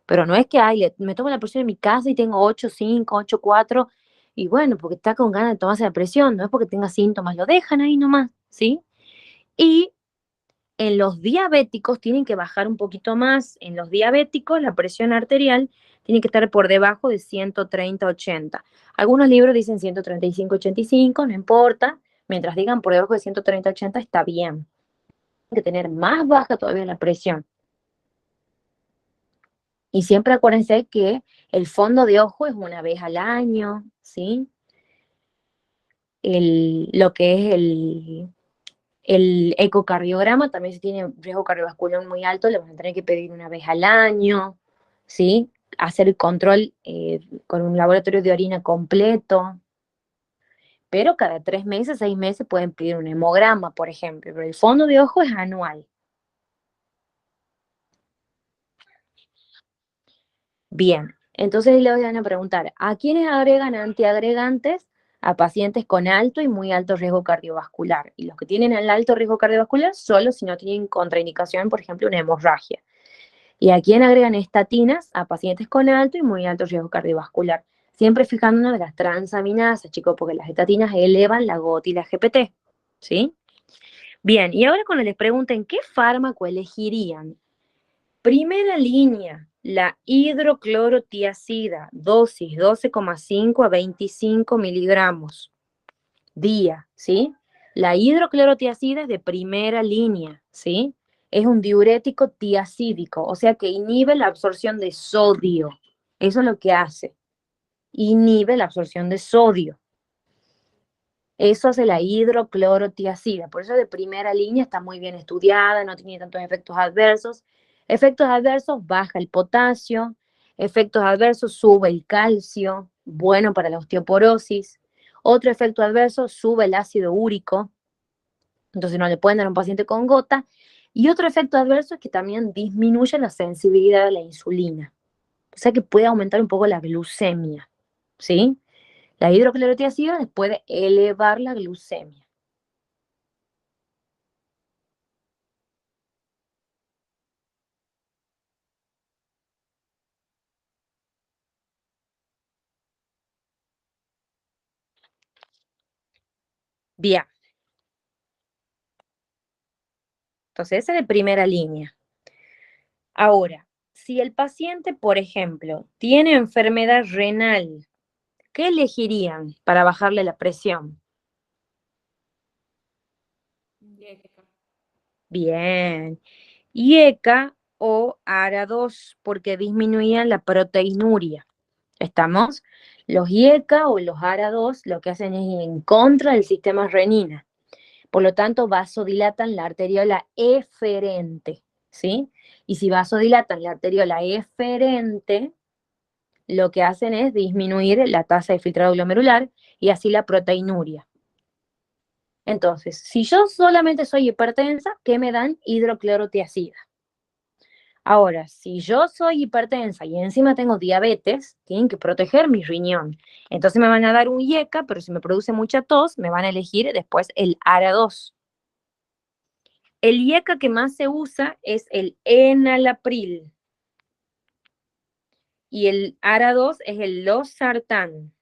Pero no es que, ay, me tomo la presión en mi casa y tengo 8,5, 8,4, y bueno, porque está con ganas de tomarse la presión, no es porque tenga síntomas, lo dejan ahí nomás, ¿sí? Y en los diabéticos tienen que bajar un poquito más. En los diabéticos la presión arterial tiene que estar por debajo de 130/80. Algunos libros dicen 135/85, no importa. Mientras digan por debajo de 130/80 está bien. Hay que tener más baja todavía la presión. Y siempre acuérdense que el fondo de ojo es una vez al año, ¿sí? Lo que es el ecocardiograma, también si tiene riesgo cardiovascular muy alto, le van a tener que pedir una vez al año, ¿sí? Hacer el control con un laboratorio de orina completo, pero cada 3 meses, 6 meses pueden pedir un hemograma, por ejemplo, pero el fondo de ojo es anual. Bien, entonces le van a preguntar, ¿a quiénes agregan antiagregantes? A pacientes con alto y muy alto riesgo cardiovascular. Y los que tienen el alto riesgo cardiovascular solo si no tienen contraindicación, por ejemplo, una hemorragia. ¿Y a quién agregan estatinas? A pacientes con alto y muy alto riesgo cardiovascular. Siempre fijándonos de las transaminasas, chicos, porque las estatinas elevan la GOT y la GPT, ¿sí? Bien, y ahora cuando les pregunten qué fármaco elegirían, primera línea, la hidroclorotiazida, dosis 12,5 a 25 miligramos día, ¿sí? La hidroclorotiazida es de primera línea, ¿sí? Es un diurético tiacídico, o sea que inhibe la absorción de sodio. Eso es lo que hace. Inhibe la absorción de sodio. Eso hace la hidroclorotiazida. Por eso de primera línea está muy bien estudiada, no tiene tantos efectos adversos. Efectos adversos, baja el potasio. Efectos adversos, sube el calcio, bueno para la osteoporosis. Otro efecto adverso, sube el ácido úrico. Entonces no le pueden dar a un paciente con gota. Y otro efecto adverso es que también disminuye la sensibilidad a la insulina. O sea que puede aumentar un poco la glucemia, ¿sí? La hidroclorotiazida les puede elevar la glucemia. Bien. Entonces, esa es de primera línea. Ahora, si el paciente, por ejemplo, tiene enfermedad renal, ¿qué elegirían para bajarle la presión? Bien. IECA o ARA2, porque disminuían la proteinuria. ¿Estamos? Los IECA o los ARA2 lo que hacen es ir en contra del sistema renina. Por lo tanto, vasodilatan la arteriola eferente, ¿sí? Y si vasodilatan la arteriola eferente, lo que hacen es disminuir la tasa de filtrado glomerular y así la proteinuria. Entonces, si yo solamente soy hipertensa, ¿qué me dan? Hidroclorotiazida. Ahora, si yo soy hipertensa y encima tengo diabetes, tienen que proteger mi riñón. Entonces me van a dar un IECA, pero si me produce mucha tos, me van a elegir después el ARA2. El IECA que más se usa es el enalapril. Y el ARA2 es el losartán.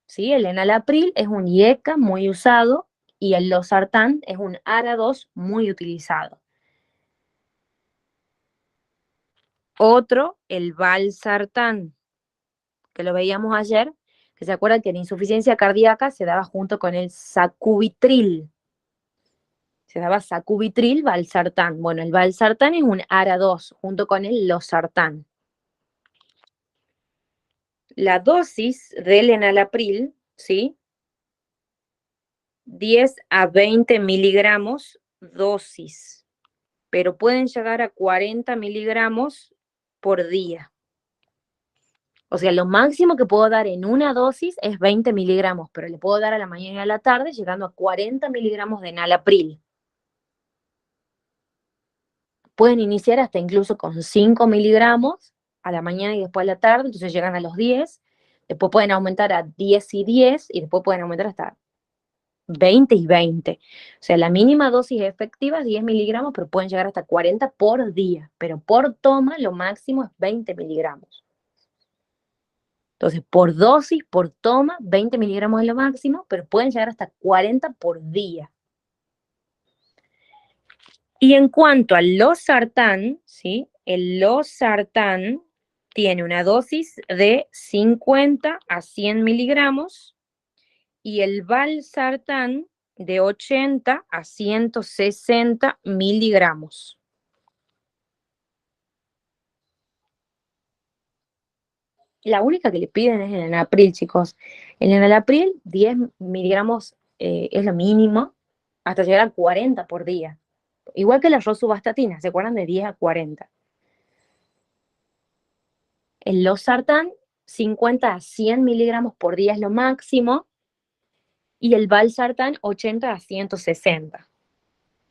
¿Sí? El enalapril es un IECA muy usado y el losartán es un ARA2 muy utilizado. Otro, el valsartán, que lo veíamos ayer, que se acuerdan que la insuficiencia cardíaca se daba junto con el sacubitril. Se daba sacubitril, valsartán. Bueno, el valsartán es un ARA2 junto con el losartán. La dosis del enalapril, ¿sí? 10 a 20 miligramos dosis, pero pueden llegar a 40 miligramos por día. O sea, lo máximo que puedo dar en una dosis es 20 miligramos, pero le puedo dar a la mañana y a la tarde, llegando a 40 miligramos de enalapril. Pueden iniciar hasta incluso con 5 miligramos a la mañana y después a la tarde, entonces llegan a los 10. Después pueden aumentar a 10 y 10, y después pueden aumentar hasta 20 y 20. O sea, la mínima dosis efectiva es 10 miligramos, pero pueden llegar hasta 40 por día. Pero por toma, lo máximo es 20 miligramos. Entonces, por dosis, por toma, 20 miligramos es lo máximo, pero pueden llegar hasta 40 por día. Y en cuanto al losartán, ¿sí? El losartán tiene una dosis de 50 a 100 miligramos y el valsartán de 80 a 160 miligramos. La única que le piden es el enalapril, chicos. El enalapril, 10 miligramos es lo mínimo, hasta llegar a 40 por día. Igual que la rosuvastatina, ¿se acuerdan? De 10 a 40. El losartán, 50 a 100 miligramos por día es lo máximo, y el valsartán, 80 a 160.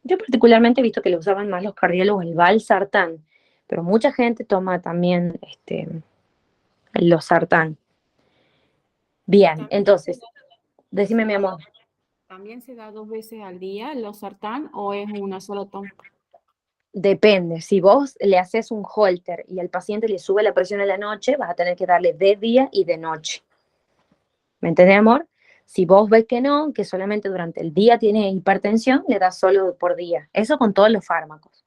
Yo particularmente he visto que lo usaban más los cardiólogos el valsartán, pero mucha gente toma también el losartán. Bien, entonces, decime, mi amor. ¿También se da 2 veces al día el losartán o es una sola toma? Depende, si vos le haces un holter y al paciente le sube la presión en la noche, vas a tener que darle de día y de noche. ¿Me entendés, amor? Si vos ves que no, que solamente durante el día tiene hipertensión, le das solo por día. Eso con todos los fármacos.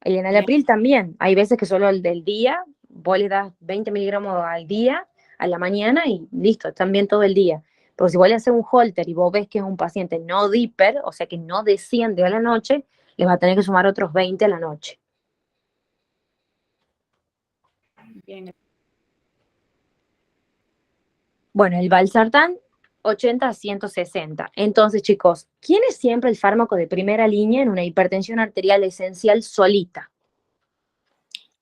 El enalapril también. Hay veces que solo el del día, vos le das 20 miligramos al día, a la mañana y listo, están bien todo el día. Pero si vos le haces un holter y vos ves que es un paciente no diper, o sea que no desciende a la noche, les va a tener que sumar otros 20 a la noche. Bien. Bueno, el valsartán, 80 a 160. Entonces, chicos, ¿quién es siempre el fármaco de primera línea en una hipertensión arterial esencial solita?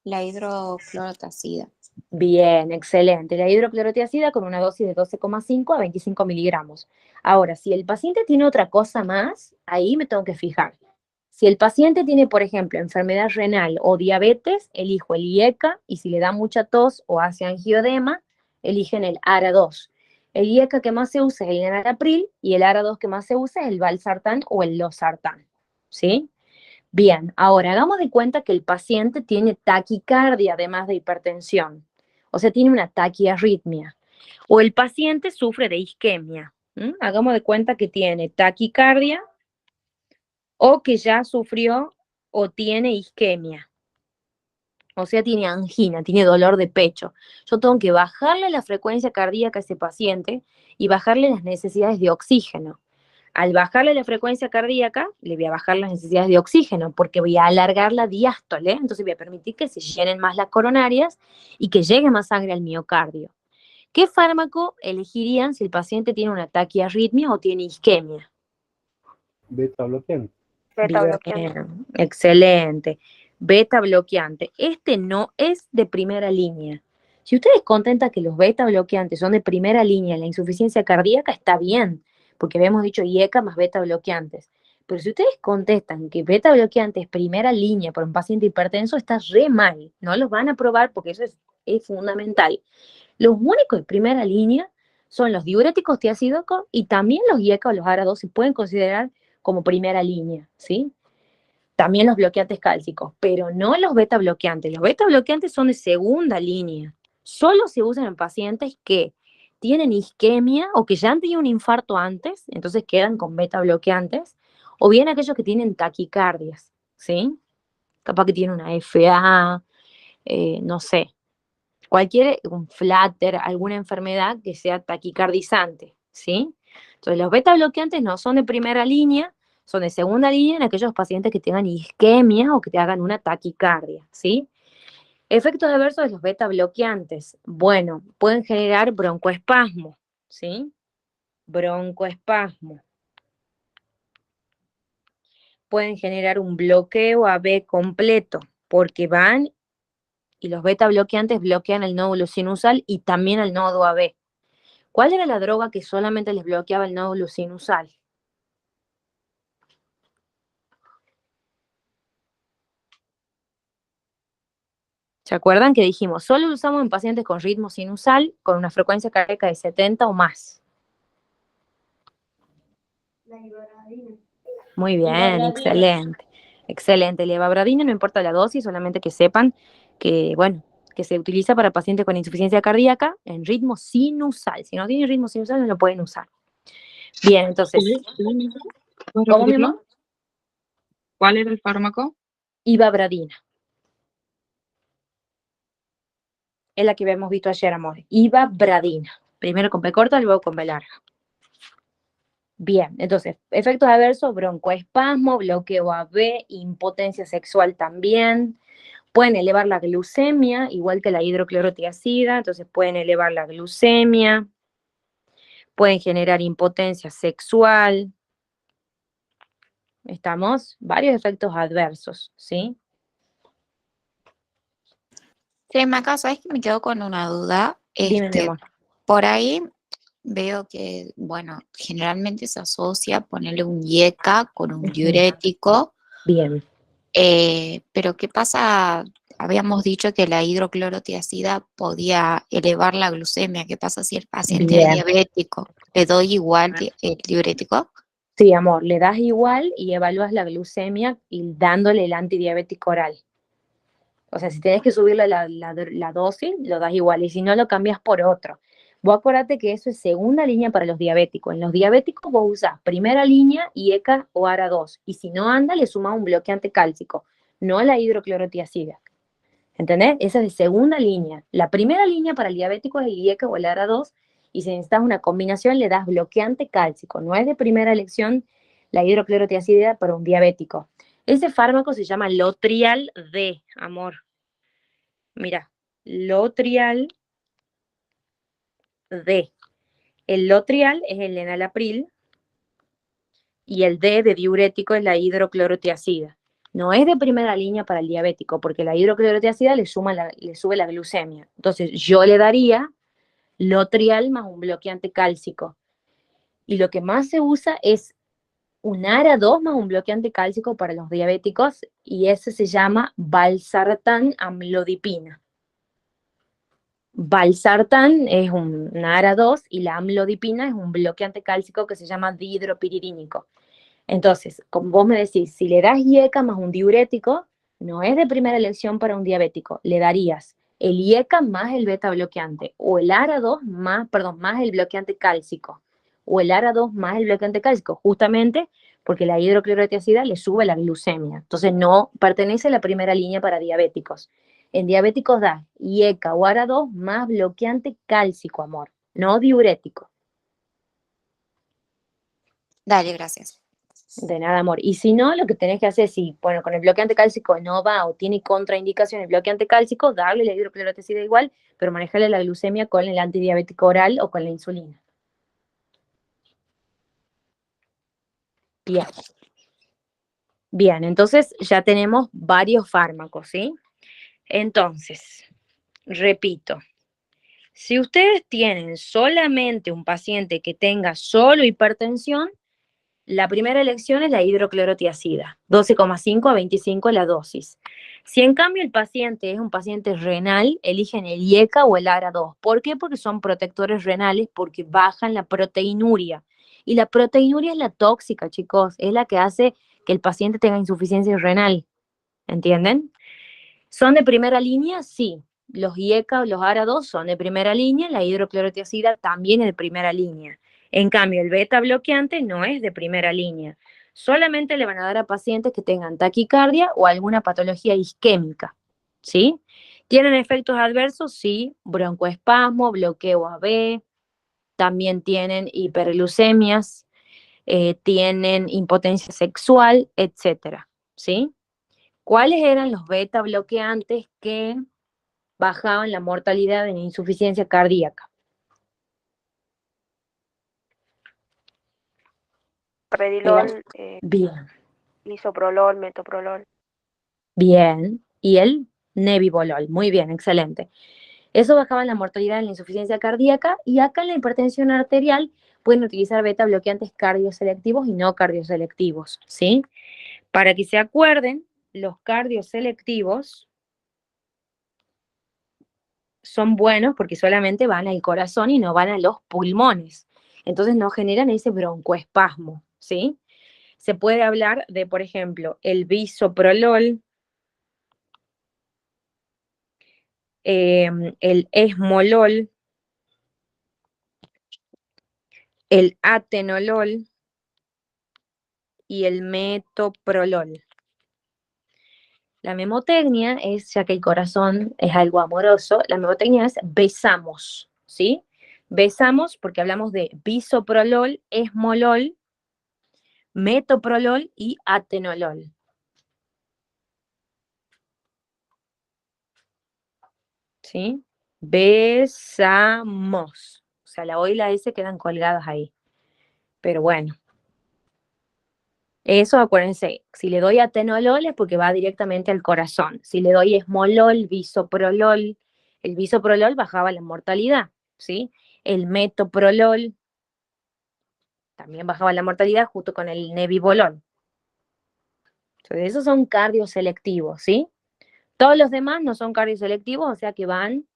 La hidroclorotiazida. Bien, excelente. La hidroclorotiazida con una dosis de 12,5 a 25 miligramos. Ahora, si el paciente tiene otra cosa más, ahí me tengo que fijar. Si el paciente tiene, por ejemplo, enfermedad renal o diabetes, elijo el IECA, y si le da mucha tos o hace angioedema, eligen el ARA2. El IECA que más se usa es el enalapril y el ARA2 que más se usa es el valsartán o el losartán. ¿Sí? Bien, ahora hagamos de cuenta que el paciente tiene taquicardia además de hipertensión. O sea, tiene una taquiarritmia. O el paciente sufre de isquemia. Hagamos de cuenta que tiene taquicardia o que ya sufrió o tiene isquemia. O sea, tiene angina, tiene dolor de pecho. Yo tengo que bajarle la frecuencia cardíaca a ese paciente y bajarle las necesidades de oxígeno. Al bajarle la frecuencia cardíaca, le voy a bajar las necesidades de oxígeno porque voy a alargar la diástole, entonces voy a permitir que se llenen más las coronarias y que llegue más sangre al miocardio. ¿Qué fármaco elegirían si el paciente tiene una taquiarritmia o tiene isquemia? Beta bloqueante. Beta bloqueante. Bien, excelente. Beta bloqueante. Este no es de primera línea. Si ustedes contentan que los beta bloqueantes son de primera línea en la insuficiencia cardíaca, está bien, porque habíamos dicho IECA más beta bloqueantes. Pero si ustedes contestan que beta bloqueante es primera línea para un paciente hipertenso, está re mal. No los van a aprobar porque eso es fundamental. Los únicos de primera línea son los diuréticos tiazidocos y también los IECA o los ARA2 se pueden considerar como primera línea, ¿sí? También los bloqueantes cálcicos, pero no los beta bloqueantes. Los beta bloqueantes son de segunda línea. Solo se usan en pacientes que tienen isquemia o que ya han tenido un infarto antes, entonces quedan con beta bloqueantes, o bien aquellos que tienen taquicardias, ¿sí? Capaz que tienen una FA, no sé, un flutter, alguna enfermedad que sea taquicardizante, ¿sí? Entonces los beta bloqueantes no son de primera línea, son de segunda línea en aquellos pacientes que tengan isquemia o que te hagan una taquicardia, ¿sí? Efectos adversos de los beta bloqueantes. Bueno, pueden generar broncoespasmo, ¿sí? Broncoespasmo. Pueden generar un bloqueo AB completo, porque van y los beta bloqueantes bloquean el nódulo sinusal y también el nodo AB. ¿Cuál era la droga que solamente les bloqueaba el nódulo sinusal? ¿Se acuerdan que dijimos? Solo lo usamos en pacientes con ritmo sinusal con una frecuencia cardíaca de 70 o más. Muy bien, excelente. Excelente. La ivabradina, no importa la dosis, solamente que sepan que, bueno, que se utiliza para pacientes con insuficiencia cardíaca en ritmo sinusal. Si no tienen ritmo sinusal, no lo pueden usar. Bien, entonces, ¿Puedes ¿cómo mi repetirlo? amor? ¿Cuál era el fármaco? Ivabradina. Es la que habíamos visto ayer, amor. Ivabradina. Primero con P corta, luego con B larga. Bien, entonces, efectos adversos, broncoespasmo, bloqueo AB, impotencia sexual también. Pueden elevar la glucemia, igual que la hidroclorotiazida, entonces pueden elevar la glucemia, pueden generar impotencia sexual. ¿Estamos? Varios efectos adversos, ¿sí? Sí, Maca, ¿sabes que me quedo con una duda? Dime, mi amor. Por ahí veo que, bueno, generalmente se asocia ponerle un IECA con un diurético, Bien. pero ¿qué pasa? Habíamos dicho que la hidroclorotiazida podía elevar la glucemia. ¿Qué pasa si el paciente es Bien. diabético? ¿Le doy igual el diurético? Sí, amor, le das igual y evalúas la glucemia y dándole el antidiabético oral. O sea, si tenés que subirle la dosis, lo das igual. Y si no, lo cambias por otro. Vos acordate que eso es segunda línea para los diabéticos. En los diabéticos vos usás primera línea IECA o ARA2. Y si no anda, le sumás un bloqueante cálcico, no la hidroclorotiazida. ¿Entendés? Esa es de segunda línea. La primera línea para el diabético es el IECA o el ARA2. Y si necesitas una combinación, le das bloqueante cálcico. No es de primera elección la hidroclorotiazida para un diabético. Ese fármaco se llama Lotrial D, amor. Mira, Lotrial D. El Lotrial es el enalapril y el D de diurético es la hidroclorotiazida. No es de primera línea para el diabético, porque la hidroclorotiazida le sube la glucemia. Entonces, yo le daría Lotrial más un bloqueante cálcico. Y lo que más se usa es un ARA2 más un bloqueante cálcico para los diabéticos, y ese se llama valsartán amlodipina. Valsartán es una ARA2 y la amlodipina es un bloqueante cálcico que se llama dihidropiridínico. Entonces, como vos me decís, si le das IECA más un diurético, no es de primera elección para un diabético. Le darías el IECA más el beta bloqueante, o el ARA2 más, perdón, más el bloqueante cálcico, o el ARA2 más el bloqueante cálcico, justamente porque la hidroclorotiazida le sube la glucemia. Entonces, no pertenece a la primera línea para diabéticos. En diabéticos da IECA o ARA2 más bloqueante cálcico, amor, no diurético. Dale, gracias. De nada, amor. Y si no, lo que tenés que hacer, si, bueno, con el bloqueante cálcico no va o tiene contraindicación el bloqueante cálcico, darle la hidroclorotiazida igual, pero manejarle la glucemia con el antidiabético oral o con la insulina. Bien. Bien, entonces ya tenemos varios fármacos, ¿sí? Entonces, repito, si ustedes tienen solamente un paciente que tenga solo hipertensión, la primera elección es la hidroclorotiazida, 12,5 a 25 la dosis. Si en cambio el paciente es un paciente renal, eligen el IECA o el ARA2. ¿Por qué? Porque son protectores renales, porque bajan la proteinuria. Y la proteinuria es la tóxica, chicos, es la que hace que el paciente tenga insuficiencia renal. ¿Entienden? ¿Son de primera línea? Sí. Los IECA o los ARA2 son de primera línea, la hidroclorotiazida también es de primera línea. En cambio, el beta bloqueante no es de primera línea. Solamente le van a dar a pacientes que tengan taquicardia o alguna patología isquémica, ¿sí? ¿Tienen efectos adversos? Sí, broncoespasmo, bloqueo AB, también tienen hiperglucemias, tienen impotencia sexual, etcétera, ¿sí? ¿Cuáles eran los beta bloqueantes que bajaban la mortalidad en insuficiencia cardíaca? Predilol, Bien, lisoprolol, metoprolol. bien. ¿Y el Nebivolol. Muy bien, excelente. Eso bajaba la mortalidad en la insuficiencia cardíaca, y acá en la hipertensión arterial pueden utilizar beta bloqueantes cardioselectivos y no cardioselectivos, ¿sí? Para que se acuerden, los cardioselectivos son buenos porque solamente van al corazón y no van a los pulmones. Entonces no generan ese broncoespasmo, ¿sí? Se puede hablar de, por ejemplo, el bisoprolol, el esmolol, el atenolol y el metoprolol. La memotecnia es, ya que el corazón es algo amoroso, la memotecnia es besamos, ¿sí? Besamos porque hablamos de bisoprolol, esmolol, metoprolol y atenolol. ¿Sí? Besamos. O sea, la O y la S quedan colgadas ahí. Pero bueno. Eso, acuérdense, si le doy atenolol es porque va directamente al corazón. Si le doy esmolol, bisoprolol, el bisoprolol bajaba la mortalidad, ¿sí? El metoprolol también bajaba la mortalidad junto con el nebivolol. Entonces, esos son cardioselectivos, ¿sí? Todos los demás no son cardioselectivos, o sea que van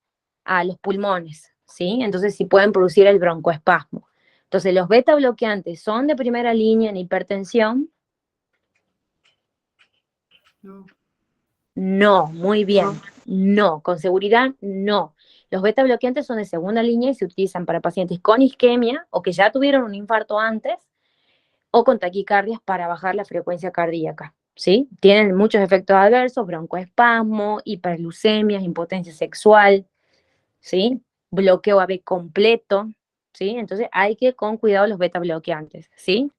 a los pulmones, ¿sí? Entonces sí pueden producir el broncoespasmo. Entonces, los beta bloqueantes son de primera línea en hipertensión. No. No, muy bien. No, con seguridad no. Los beta bloqueantes son de segunda línea y se utilizan para pacientes con isquemia o que ya tuvieron un infarto antes o con taquicardias para bajar la frecuencia cardíaca, ¿sí? Tienen muchos efectos adversos, broncoespasmo, hiperglucemias, impotencia sexual, ¿sí? Bloqueo AB completo, ¿sí? Entonces hay que con cuidado los beta bloqueantes, ¿sí?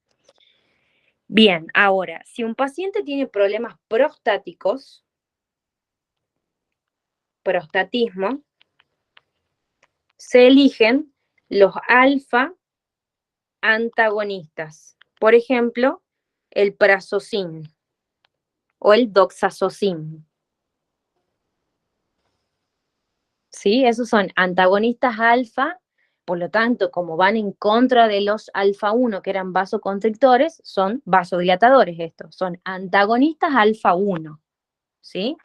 Bien, ahora, si un paciente tiene problemas prostáticos, prostatismo, se eligen los alfa antagonistas. Por ejemplo, el prazosin o el doxazocin. ¿Sí? Esos son antagonistas alfa, por lo tanto, como van en contra de los alfa 1, que eran vasoconstrictores, son vasodilatadores estos, son antagonistas alfa 1, ¿sí?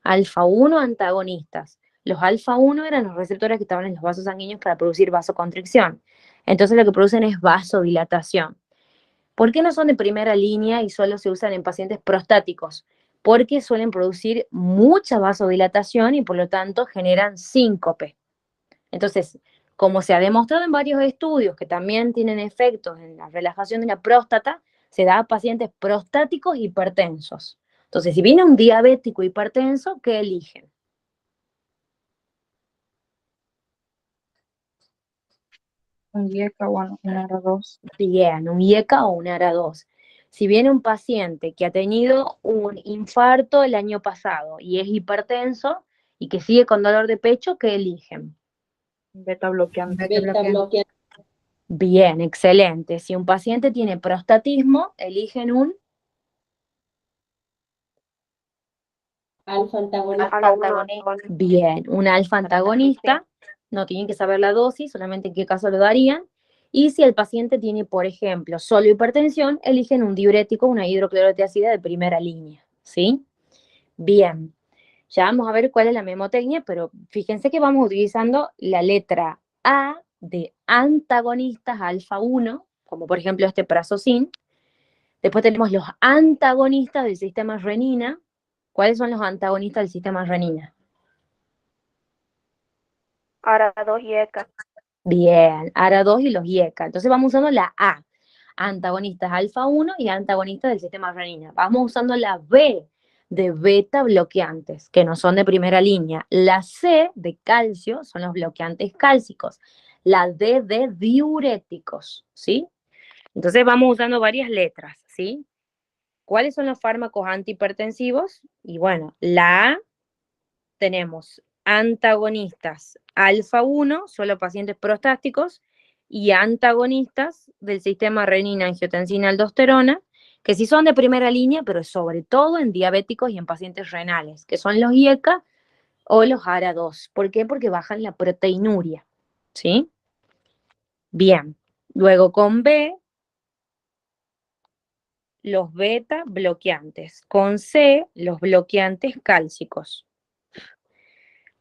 Alfa 1 antagonistas. Los alfa 1 eran los receptores que estaban en los vasos sanguíneos para producir vasoconstricción. Entonces lo que producen es vasodilatación. ¿Por qué no son de primera línea y solo se usan en pacientes prostáticos? Porque suelen producir mucha vasodilatación y por lo tanto generan síncope. Entonces, como se ha demostrado en varios estudios que también tienen efectos en la relajación de la próstata, se da a pacientes prostáticos hipertensos. Entonces, si viene un diabético hipertenso, ¿qué eligen? Un IECA, bueno, un ARA2. Bien, un IECA o un ARA2. Si viene un paciente que ha tenido un infarto el año pasado y es hipertenso y que sigue con dolor de pecho, ¿qué eligen? Beta bloqueante. Bien, excelente. Si un paciente tiene prostatismo, eligen un Alfa antagonista. bien, un alfa antagonista. No tienen que saber la dosis, solamente en qué caso lo darían. Y si el paciente tiene, por ejemplo, solo hipertensión, eligen un diurético, una hidroclorotiazida de primera línea, ¿sí? Bien, ya vamos a ver cuál es la memotecnia, pero fíjense que vamos utilizando la letra A de antagonistas alfa 1, como por ejemplo este prazosin. Después tenemos los antagonistas del sistema renina. ¿Cuáles son los antagonistas del sistema renina? ARA2 y ECA. Bien, ARA2 y los IECA. Entonces vamos usando la A, antagonistas alfa 1 y antagonistas del sistema renina. Vamos usando la B de beta bloqueantes, que no son de primera línea. La C de calcio son los bloqueantes cálcicos. La D de diuréticos, ¿sí? Entonces vamos usando varias letras, ¿sí? ¿Cuáles son los fármacos antihipertensivos? Y bueno, la A tenemos antagonistas alfa 1, solo pacientes prostáticos, y antagonistas del sistema renina-angiotensina-aldosterona, que sí son de primera línea, pero sobre todo en diabéticos y en pacientes renales, que son los IECA, o los ARA2. ¿Por qué? Porque bajan la proteinuria, ¿sí? Bien. Luego con B, los beta bloqueantes. Con C, los bloqueantes cálcicos.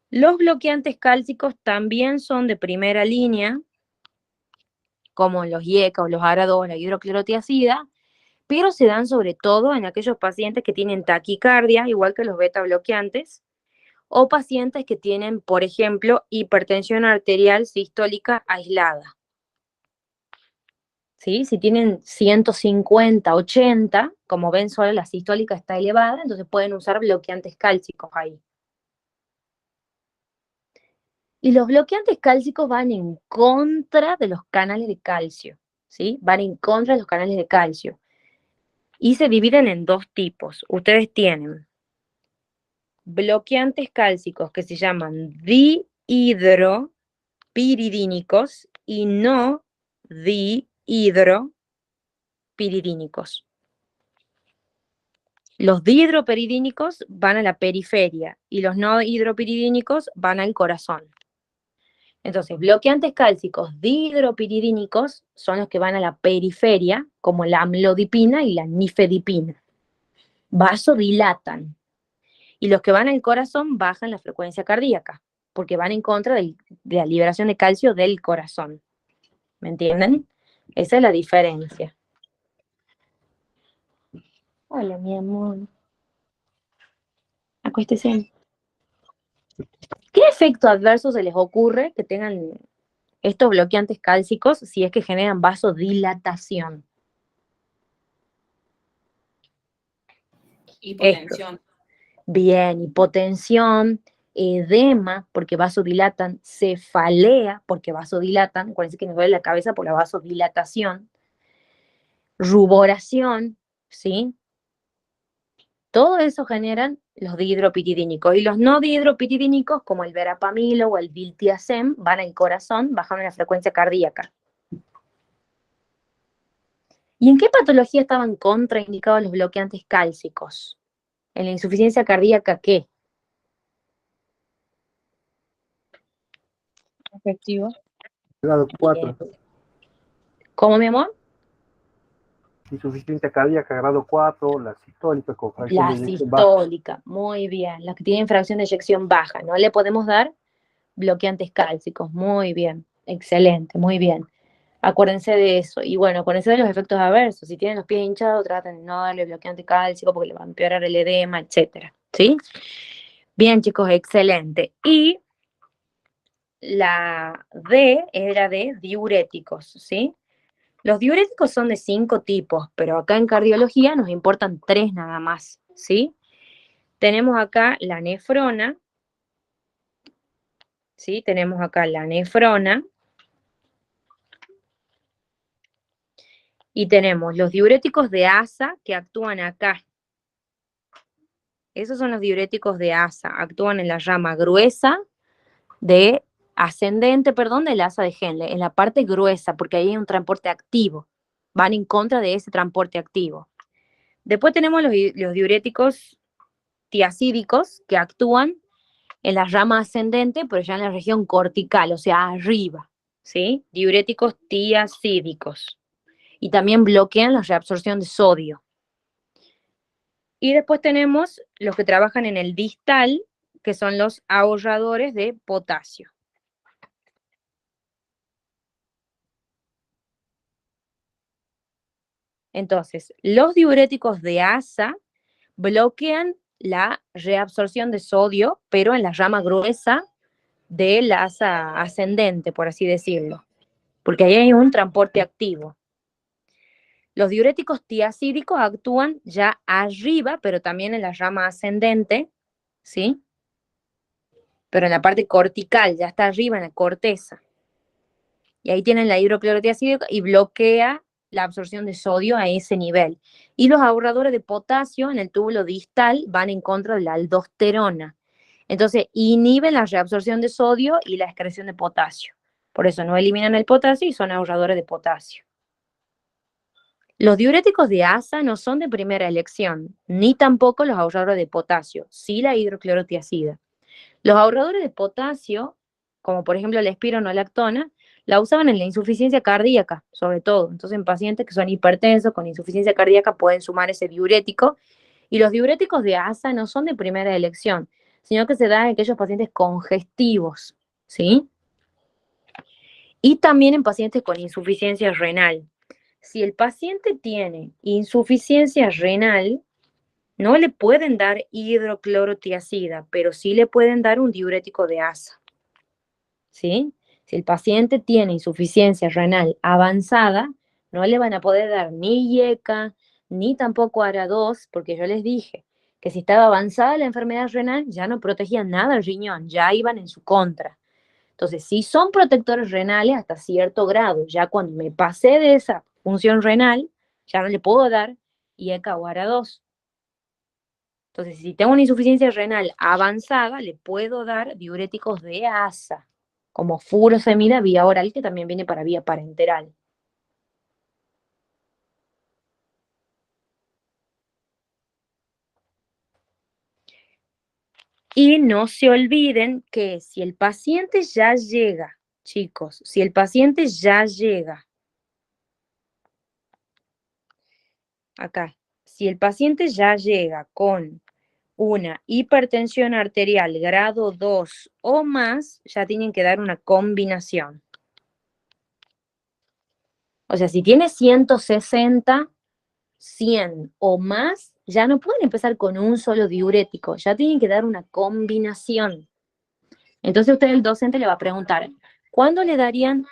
Los bloqueantes cálcicos también son de primera línea, como los IECA o los ARA2, la hidroclorotiazida, pero se dan sobre todo en aquellos pacientes que tienen taquicardia, igual que los beta bloqueantes, o pacientes que tienen, por ejemplo, hipertensión arterial sistólica aislada. ¿Sí? Si tienen 150, 80, como ven, solo la sistólica está elevada, entonces pueden usar bloqueantes cálcicos ahí. Y los bloqueantes cálcicos van en contra de los canales de calcio, ¿sí? Van en contra de los canales de calcio. Y se dividen en dos tipos. Ustedes tienen bloqueantes cálcicos que se llaman dihidropiridínicos y no dihidropiridínicos. Los dihidropiridínicos van a la periferia y los no hidropiridínicos van al corazón. Entonces, bloqueantes cálcicos dihidropiridínicos son los que van a la periferia, como la amlodipina y la nifedipina. Vasodilatan. Y los que van al corazón bajan la frecuencia cardíaca, porque van en contra de la liberación de calcio del corazón. ¿Me entienden? Esa es la diferencia. Hola, mi amor. Acuéstese. ¿Qué efecto adverso se les ocurre que tengan estos bloqueantes cálcicos si es que generan vasodilatación? Hipotensión. Bien, hipotensión, edema, porque vasodilatan, cefalea, porque vasodilatan, acuérdense que nos duele la cabeza por la vasodilatación, ruboración, ¿sí? Todo eso generan los dihidropiridínicos. Y los no dihidropiridínicos, como el verapamilo o el diltiazem, van al corazón, bajan la frecuencia cardíaca. ¿Y en qué patología estaban contraindicados los bloqueantes cálcicos? ¿En la insuficiencia cardíaca qué? Efectivo. Grado 4. ¿Cómo, mi amor? Insuficiencia cardíaca, grado 4, la sistólica con fracción La de eyección baja. sistólica, muy bien. Las que tienen fracción de eyección baja, ¿no? Le podemos dar bloqueantes cálcicos, muy bien. Excelente, muy bien. Acuérdense de eso. Y bueno, acuérdense de los efectos adversos. Si tienen los pies hinchados, traten de no darle bloqueante cálcico porque le va a empeorar el edema, etcétera. ¿Sí? Bien, chicos, excelente. Y la D era de diuréticos, ¿sí? Los diuréticos son de 5 tipos, pero acá en cardiología nos importan 3 nada más, ¿sí? Tenemos acá la nefrona, ¿sí? Tenemos acá la nefrona. Y tenemos los diuréticos de asa que actúan acá. Esos son los diuréticos de asa, actúan en la rama gruesa de del asa de Henle, en la parte gruesa, porque ahí hay un transporte activo. Van en contra de ese transporte activo. Después tenemos los diuréticos tiacídicos que actúan en la rama ascendente, pero ya en la región cortical, o sea, arriba, ¿sí? Diuréticos tiacídicos. Y también bloquean la reabsorción de sodio. Y después tenemos los que trabajan en el distal, que son los ahorradores de potasio. Entonces, los diuréticos de asa bloquean la reabsorción de sodio, pero en la rama gruesa del asa ascendente, por así decirlo, porque ahí hay un transporte activo. Los diuréticos tiacídicos actúan ya arriba, pero también en la rama ascendente, ¿sí? Pero en la parte cortical, ya está arriba en la corteza. Y ahí tienen la hidroclorotiazida y bloquea la absorción de sodio a ese nivel. Y los ahorradores de potasio en el túbulo distal van en contra de la aldosterona. Entonces, inhiben la reabsorción de sodio y la excreción de potasio. Por eso no eliminan el potasio y son ahorradores de potasio. Los diuréticos de asa no son de primera elección, ni tampoco los ahorradores de potasio, sí la hidroclorotiazida. Los ahorradores de potasio, como por ejemplo la espironolactona, la usaban en la insuficiencia cardíaca, sobre todo. Entonces, en pacientes que son hipertensos con insuficiencia cardíaca pueden sumar ese diurético. Y los diuréticos de ASA no son de primera elección, sino que se dan en aquellos pacientes congestivos, ¿sí? Y también en pacientes con insuficiencia renal. Si el paciente tiene insuficiencia renal, no le pueden dar hidroclorotiazida, pero sí le pueden dar un diurético de ASA, ¿sí? Si el paciente tiene insuficiencia renal avanzada, no le van a poder dar ni IECA, ni tampoco ARA2, porque yo les dije que si estaba avanzada la enfermedad renal, ya no protegían nada el riñón, ya iban en su contra. Entonces, sí son protectores renales hasta cierto grado. Ya cuando me pasé de esa función renal, ya no le puedo dar IECA o ARA2. Entonces, si tengo una insuficiencia renal avanzada, le puedo dar diuréticos de ASA, como furosemida vía oral, que también viene para vía parenteral. Y no se olviden que si el paciente ya llega, chicos, si el paciente ya llega, acá, si el paciente ya llega con una hipertensión arterial grado 2 o más, ya tienen que dar una combinación. O sea, si tiene 160, 100 o más, ya no pueden empezar con un solo diurético, ya tienen que dar una combinación. Entonces usted, el docente, le va a preguntar, ¿cuándo le darían?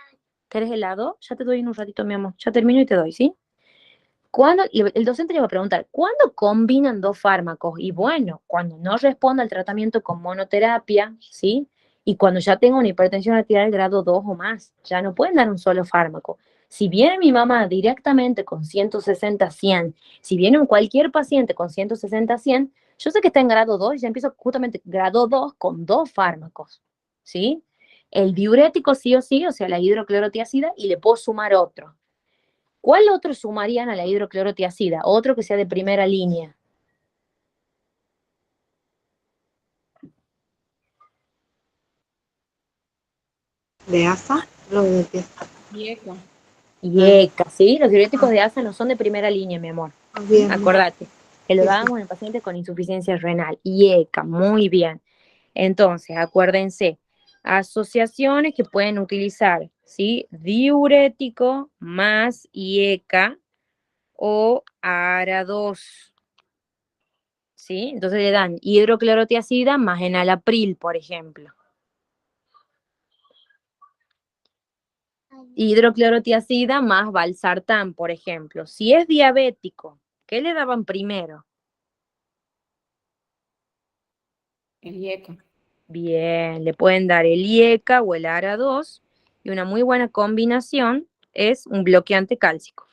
¿Querés helado? Ya te doy en un ratito, mi amor. Ya termino y te doy, ¿sí? El docente le va a preguntar, ¿cuándo combinan dos fármacos? Y bueno, cuando no responda al tratamiento con monoterapia, ¿sí? Y cuando ya tenga una hipertensión arterial grado 2 o más, ya no pueden dar un solo fármaco. Si viene mi mamá directamente con 160, 100, si viene cualquier paciente con 160, 100, yo sé que está en grado 2 y ya empiezo justamente grado 2 con dos fármacos, ¿sí? El diurético sí o sí, o sea, la hidroclorotiazida, y le puedo sumar otro. ¿Cuál otro sumarían a la hidroclorotiazida? Otro que sea de primera línea. ¿De ASA? Lo de tiazida. IECA. IECA, ¿sí? Los diuréticos de ASA no son de primera línea, mi amor. Bien. Acordate, que lo Sí, sí. dábamos en pacientes con insuficiencia renal. IECA, muy bien. Entonces, acuérdense, asociaciones que pueden utilizar, ¿sí? Diurético más IECA o ARA2, ¿sí? Entonces le dan hidroclorotiazida más enalapril, por ejemplo. Hidroclorotiazida más valsartán, por ejemplo. Si es diabético, ¿qué le daban primero? El IECA. Bien, le pueden dar el IECA o el ARA2, y una muy buena combinación es un bloqueante cálcico.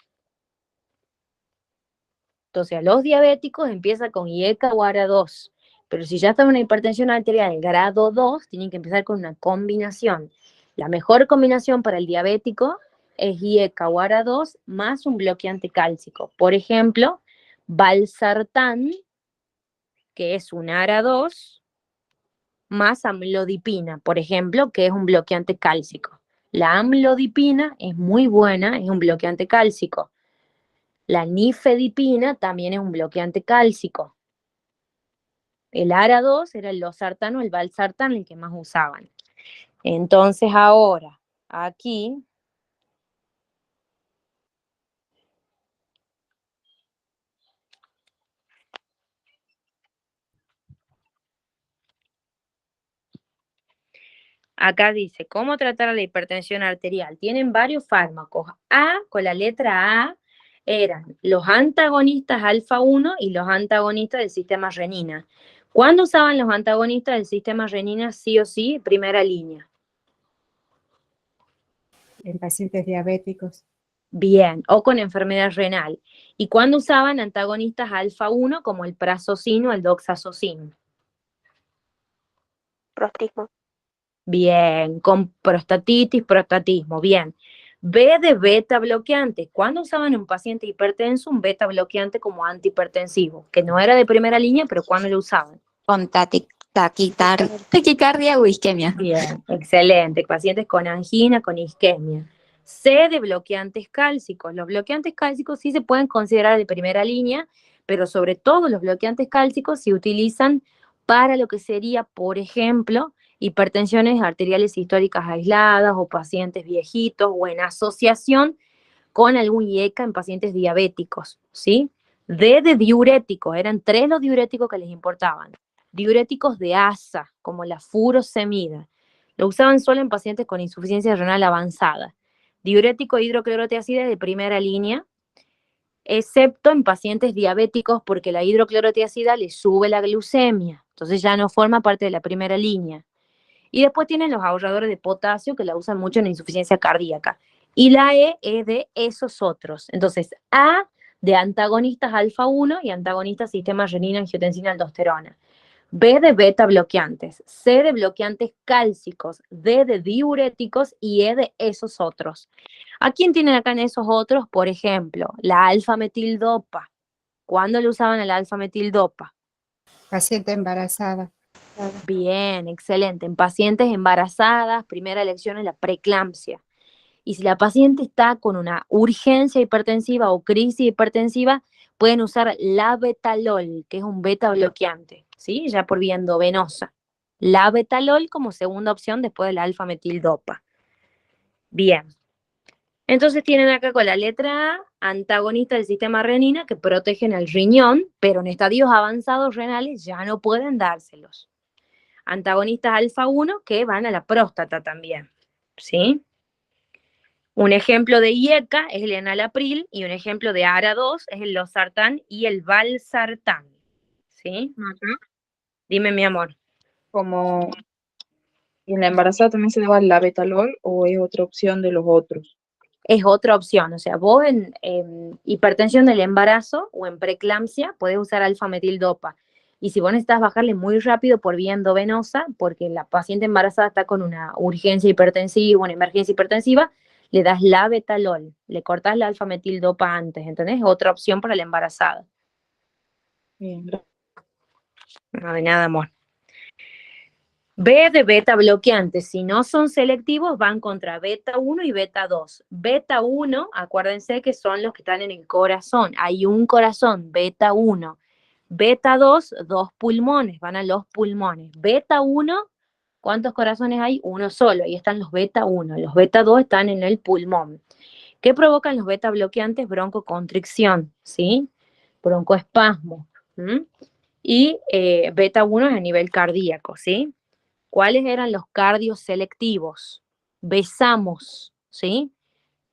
Entonces, a los diabéticos empieza con IECA o ARA2, pero si ya está en una hipertensión arterial en grado 2, tienen que empezar con una combinación. La mejor combinación para el diabético es IECA o ARA2 más un bloqueante cálcico. Por ejemplo, valsartán, que es un ARA2, más amlodipina, por ejemplo, que es un bloqueante cálcico. La amlodipina es muy buena, es un bloqueante cálcico. La nifedipina también es un bloqueante cálcico. El ARA2 era el losartán o el valsartán el que más usaban. Entonces ahora, aquí, acá dice, ¿cómo tratar a la hipertensión arterial? Tienen varios fármacos. Con la letra A, eran los antagonistas alfa 1 y los antagonistas del sistema renina. ¿Cuándo usaban los antagonistas del sistema renina sí o sí? Primera línea. En pacientes diabéticos. Bien, o con enfermedad renal. ¿Y cuándo usaban antagonistas alfa 1 como el prazosino o el doxazosino? Prostismo. Bien, con prostatitis, prostatismo, bien. B de beta bloqueante. ¿Cuándo usaban en un paciente hipertenso un beta bloqueante como antihipertensivo? Que no era de primera línea, pero ¿cuándo lo usaban? Con Taquicardia o isquemia. Bien, excelente. Pacientes con angina, con isquemia. C de bloqueantes cálcicos. Los bloqueantes cálcicos sí se pueden considerar de primera línea, pero sobre todo los bloqueantes cálcicos se utilizan para lo que sería, por ejemplo, hipertensiones arteriales históricas aisladas o pacientes viejitos o en asociación con algún IECA en pacientes diabéticos, ¿sí? D de diurético, eran 3 los diuréticos que les importaban. Diuréticos de ASA, como la furosemida. Lo usaban solo en pacientes con insuficiencia renal avanzada. Diurético hidroclorotiazida de primera línea, excepto en pacientes diabéticos porque la hidroclorotiazida le sube la glucemia, entonces ya no forma parte de la primera línea. Y después tienen los ahorradores de potasio que la usan mucho en insuficiencia cardíaca. Y la E es de esos otros. Entonces, A de antagonistas alfa 1 y antagonistas sistema renina-angiotensina-aldosterona. B de beta bloqueantes, C de bloqueantes cálcicos, D de diuréticos y E de esos otros. ¿A quién tienen acá en esos otros? Por ejemplo, la alfa-metildopa. ¿Cuándo le usaban el alfa-metildopa? Paciente embarazada. Bien, excelente. En pacientes embarazadas, primera elección es la preeclampsia. Y si la paciente está con una urgencia hipertensiva o crisis hipertensiva, pueden usar labetalol, que es un beta bloqueante, ¿sí? Ya por vía endovenosa. Labetalol como segunda opción después de la alfa-metildopa. Bien. Entonces tienen acá con la letra A, antagonista del sistema renina que protegen el riñón, pero en estadios avanzados renales ya no pueden dárselos. Antagonistas alfa 1 que van a la próstata también, ¿sí? Un ejemplo de IECA es el enalapril y un ejemplo de ARA2 es el losartán y el valsartán, ¿sí? Dime, mi amor. Como ¿y en la embarazada también se daba la betalol o es otra opción de los otros? Es otra opción, o sea, vos en hipertensión del embarazo o en preeclampsia podés usar alfa-metildopa. Y si vos necesitas bajarle muy rápido por vía endovenosa, porque la paciente embarazada está con una urgencia hipertensiva, una emergencia hipertensiva, le das labetalol, le cortás la alfa-metildopa antes, ¿entendés? Otra opción para la embarazada. Bien, No de nada, amor. B de beta bloqueantes, si no son selectivos, van contra beta 1 y beta 2. Beta 1, acuérdense que son los que están en el corazón. Hay un corazón, beta 1. Beta 2, 2 pulmones, van a los pulmones. Beta 1, ¿cuántos corazones hay? Uno solo, ahí están los beta 1. Los beta 2 están en el pulmón. ¿Qué provocan los beta bloqueantes? Broncoconstricción, ¿sí? Broncoespasmo. ¿Mm? Y beta 1 es a nivel cardíaco, ¿sí? ¿Cuáles eran los cardios selectivos? Besamos, ¿sí?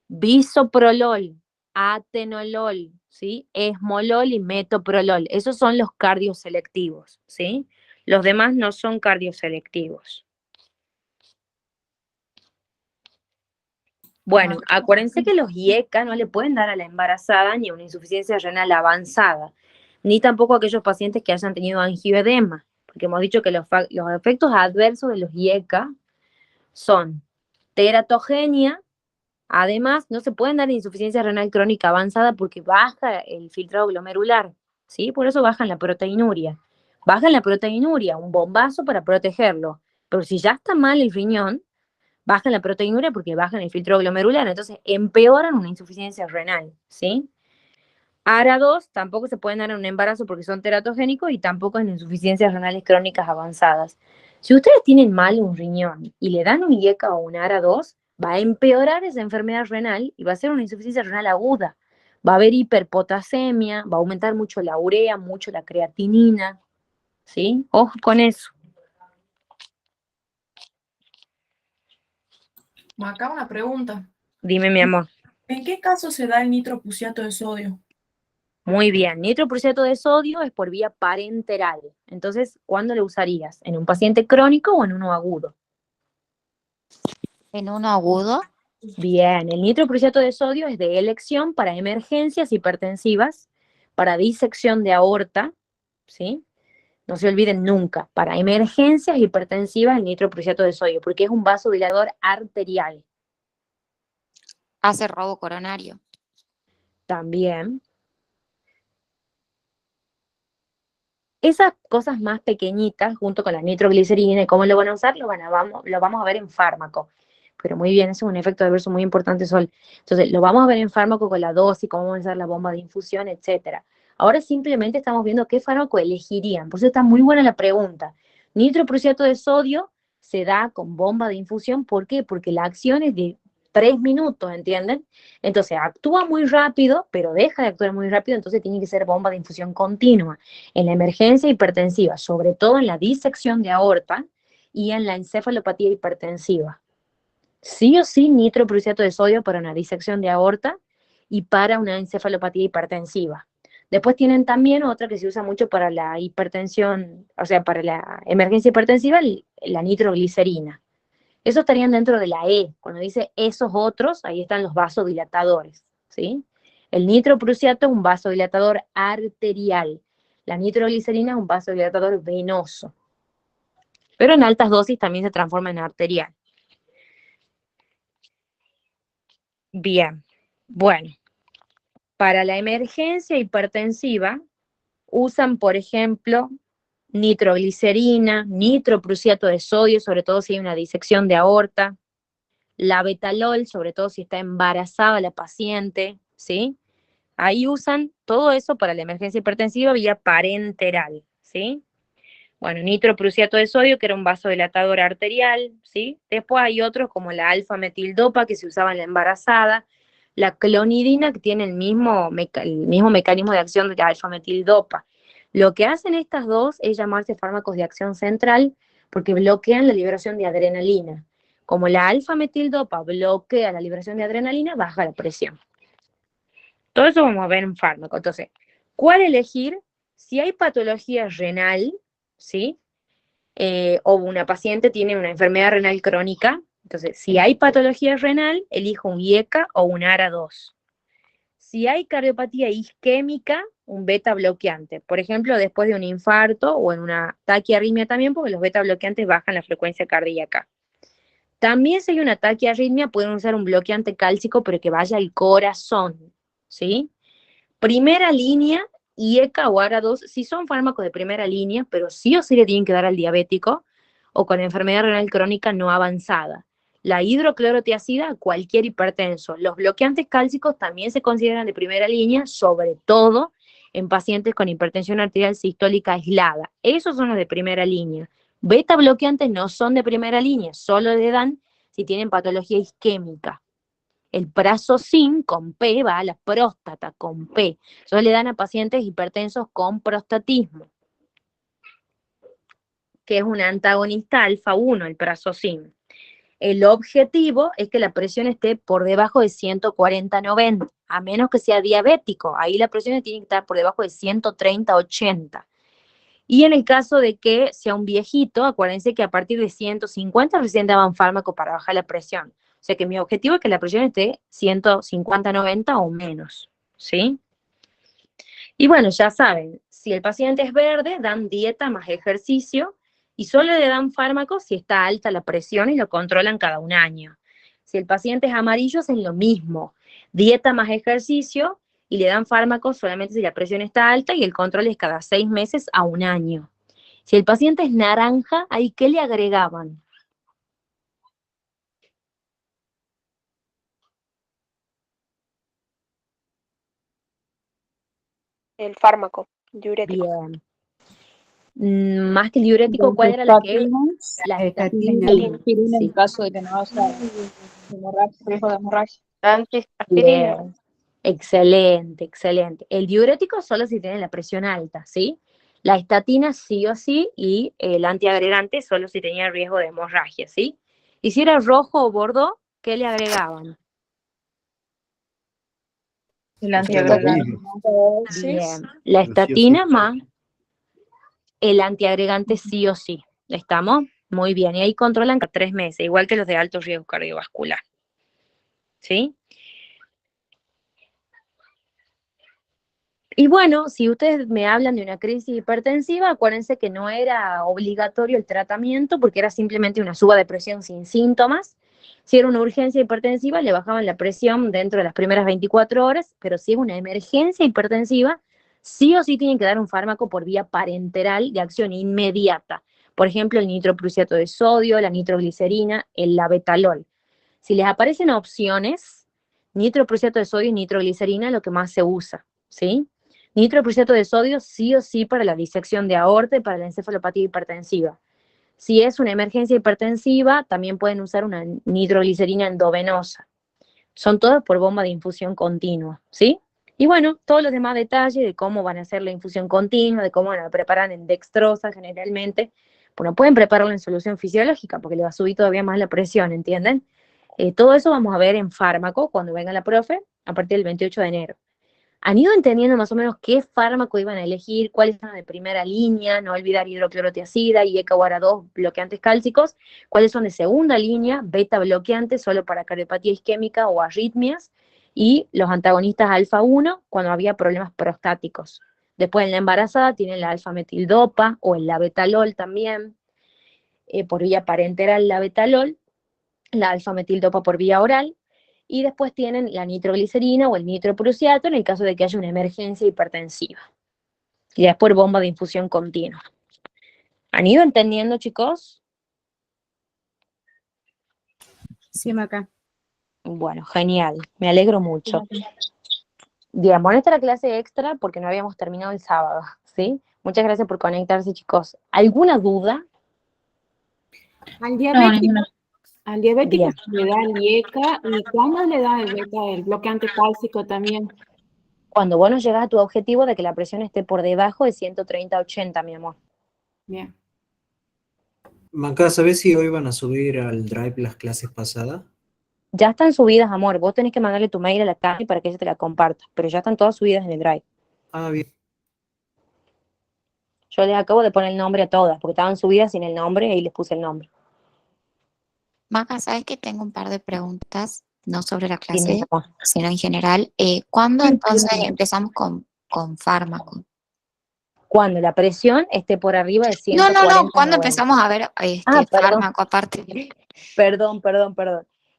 Bisoprolol, atenolol, ¿sí? Esmolol y metoprolol. Esos son los cardios selectivos, ¿sí? Los demás no son cardios selectivos. Bueno, acuérdense que los IECA no le pueden dar a la embarazada ni a una insuficiencia renal avanzada, ni tampoco a aquellos pacientes que hayan tenido angioedema, porque hemos dicho que los efectos adversos de los IECA son teratogenia, además no se pueden dar insuficiencia renal crónica avanzada porque baja el filtrado glomerular, ¿sí? Por eso bajan la proteinuria. Bajan la proteinuria, un bombazo para protegerlo, pero si ya está mal el riñón, bajan la proteinuria porque bajan el filtro glomerular, entonces empeoran una insuficiencia renal, ¿sí? ARA2 tampoco se pueden dar en un embarazo porque son teratogénicos y tampoco en insuficiencias renales crónicas avanzadas. Si ustedes tienen mal un riñón y le dan un IECA o un ARA2, va a empeorar esa enfermedad renal y va a ser una insuficiencia renal aguda. Va a haber hiperpotasemia, va a aumentar mucho la urea, mucho la creatinina, ¿sí? Ojo con eso. Acá una pregunta. Dime, mi amor. ¿En qué caso se da el nitroprusiato de sodio? Muy bien, nitroprusiato de sodio es por vía parenteral. Entonces, ¿cuándo lo usarías? ¿En un paciente crónico o en uno agudo? En uno agudo. Bien, el nitroprusiato de sodio es de elección para emergencias hipertensivas, para disección de aorta, ¿sí? No se olviden nunca, para emergencias hipertensivas el nitroprusiato de sodio, porque es un vasodilatador arterial. Hace robo coronario. También. Esas cosas más pequeñitas, junto con la nitroglicerina y cómo lo van a usar, lo vamos a ver en fármaco. Pero muy bien, ese es un efecto adverso muy importante, Sol. Entonces, lo vamos a ver en fármaco con la dosis, cómo vamos a usar la bomba de infusión, etcétera. Ahora simplemente estamos viendo qué fármaco elegirían. Por eso está muy buena la pregunta. Nitroprusiato de sodio se da con bomba de infusión. ¿Por qué? Porque la acción es de 3 minutos, ¿entienden? Entonces actúa muy rápido, pero deja de actuar muy rápido, entonces tiene que ser bomba de infusión continua. En la emergencia hipertensiva, sobre todo en la disección de aorta y en la encefalopatía hipertensiva. Sí o sí nitroprusiato de sodio para una disección de aorta y para una encefalopatía hipertensiva. Después tienen también otra que se usa mucho para la hipertensión, o sea, para la emergencia hipertensiva, la nitroglicerina. Esos estarían dentro de la E. Cuando dice esos otros, ahí están los vasodilatadores, ¿sí? El nitroprusiato es un vasodilatador arterial. La nitroglicerina es un vasodilatador venoso. Pero en altas dosis también se transforma en arterial. Bien. Bueno. Para la emergencia hipertensiva, usan, por ejemplo, nitroglicerina, nitroprusiato de sodio, sobre todo si hay una disección de aorta, labetalol, sobre todo si está embarazada la paciente, ¿sí? Ahí usan todo eso para la emergencia hipertensiva vía parenteral, ¿sí? Bueno, nitroprusiato de sodio, que era un vasodilatador arterial, ¿sí? Después hay otros como la alfa-metildopa, que se usaba en la embarazada, la clonidina, que tiene el mismo mecanismo de acción de la alfa-metildopa. Lo que hacen estas dos es llamarse fármacos de acción central, porque bloquean la liberación de adrenalina. Como la alfa-metildopa bloquea la liberación de adrenalina, baja la presión. Todo eso vamos a ver en fármaco. Entonces, ¿cuál elegir? Si hay patología renal, ¿sí? O una paciente tiene una enfermedad renal crónica, entonces, si hay patología renal, elijo un IECA o un ARA2. Si hay cardiopatía isquémica, un beta bloqueante. Por ejemplo, después de un infarto o en una taquiarritmia también, porque los beta bloqueantes bajan la frecuencia cardíaca. También si hay una taquiarritmia, pueden usar un bloqueante cálcico, pero que vaya al corazón, ¿sí? Primera línea, IECA o ARA2, sí son fármacos de primera línea, pero sí o sí le tienen que dar al diabético o con enfermedad renal crónica no avanzada. La hidroclorotiazida a cualquier hipertenso. Los bloqueantes cálcicos también se consideran de primera línea, sobre todo en pacientes con hipertensión arterial sistólica aislada. Esos son los de primera línea. Beta bloqueantes no son de primera línea, solo le dan si tienen patología isquémica. El prazosin con P va a la próstata, con P. Solo le dan a pacientes hipertensos con prostatismo, que es un antagonista alfa 1, el prazosin. El objetivo es que la presión esté por debajo de 140/90, a menos que sea diabético. Ahí la presión tiene que estar por debajo de 130/80. Y en el caso de que sea un viejito, acuérdense que a partir de 150 recién daban fármaco para bajar la presión. O sea que mi objetivo es que la presión esté 150/90 o menos, ¿sí? Y bueno, ya saben, si el paciente es verde, dan dieta más ejercicio y solo le dan fármacos si está alta la presión y lo controlan cada un año. Si el paciente es amarillo, es lo mismo, dieta más ejercicio y le dan fármacos solamente si la presión está alta y el control es cada 6 meses a un año. Si el paciente es naranja, ¿ahí qué le agregaban? El fármaco diurético. Bien. Más que el diurético, ¿cuál era la que? La estatina. Aspirina Sí. en caso de que no haya riesgo de hemorragia. Aspirina. Bien. Excelente, excelente. El diurético solo si tiene la presión alta, ¿sí? La estatina sí o sí y el antiagregante solo si tenía riesgo de hemorragia, ¿sí? Y si era rojo o bordo, ¿qué le agregaban? El antiagregante. Bien. La estatina más el antiagregante sí o sí. ¿Estamos? Muy bien. Y ahí controlan cada 3 meses, igual que los de alto riesgo cardiovascular. ¿Sí? Y bueno, si ustedes me hablan de una crisis hipertensiva, acuérdense que no era obligatorio el tratamiento porque era simplemente una suba de presión sin síntomas. Si era una urgencia hipertensiva, le bajaban la presión dentro de las primeras 24 horas, pero si es una emergencia hipertensiva, sí o sí tienen que dar un fármaco por vía parenteral de acción inmediata. Por ejemplo, el nitroprusiato de sodio, la nitroglicerina, el labetalol. Si les aparecen opciones, nitroprusiato de sodio y nitroglicerina es lo que más se usa, ¿sí? Nitroprusiato de sodio sí o sí para la disección de aorta y para la encefalopatía hipertensiva. Si es una emergencia hipertensiva, también pueden usar una nitroglicerina endovenosa. Son todas por bomba de infusión continua, ¿sí? Y bueno, todos los demás detalles de cómo van a hacer la infusión continua, de cómo van a preparar en dextrosa generalmente, bueno, pueden prepararlo en solución fisiológica porque le va a subir todavía más la presión, ¿entienden? Todo eso vamos a ver en fármaco cuando venga la profe a partir del 28 de enero. ¿Han ido entendiendo más o menos qué fármaco iban a elegir, cuáles son de primera línea? No olvidar hidroclorotiazida y ECA-UARA2 bloqueantes cálcicos, cuáles son de segunda línea, beta bloqueantes solo para cardiopatía isquémica o arritmias, y los antagonistas alfa-1 cuando había problemas prostáticos. Después en la embarazada tienen la alfa-metildopa o el labetalol también, por vía parenteral labetalol, la alfa-metildopa por vía oral, y después tienen la nitroglicerina o el nitroprusiato en el caso de que haya una emergencia hipertensiva. Y después bomba de infusión continua. ¿Han ido entendiendo, chicos? Sí, Maca. Bueno, genial, me alegro mucho. Bien, bueno, esta era la clase extra porque no habíamos terminado el sábado, ¿sí? Muchas gracias por conectarse, chicos. ¿Alguna duda? Al No, diabético, ninguna. al diabético Bien. se le da el IECA y ¿cuándo le da el beta, el bloqueante cálcico también? Cuando vos no llegas a tu objetivo de que la presión esté por debajo de 130/80, mi amor. Bien. Maca, ¿sabés si hoy van a subir al Drive las clases pasadas? Ya están subidas, amor. Vos tenés que mandarle tu mail a la Cami para que ella te la comparta. Pero ya están todas subidas en el Drive. Ah, bien. Yo les acabo de poner el nombre a todas, porque estaban subidas sin el nombre y les puse el nombre. Maca, ¿sabes que tengo un par de preguntas? No sobre la Dime, mi clase, amor. sino en general. ¿Cuándo Sí, entonces dime. empezamos con fármaco? Cuando la presión esté por arriba de No, 140/90. ¿cuándo empezamos a ver Ah, perdón. fármaco aparte de... Perdón.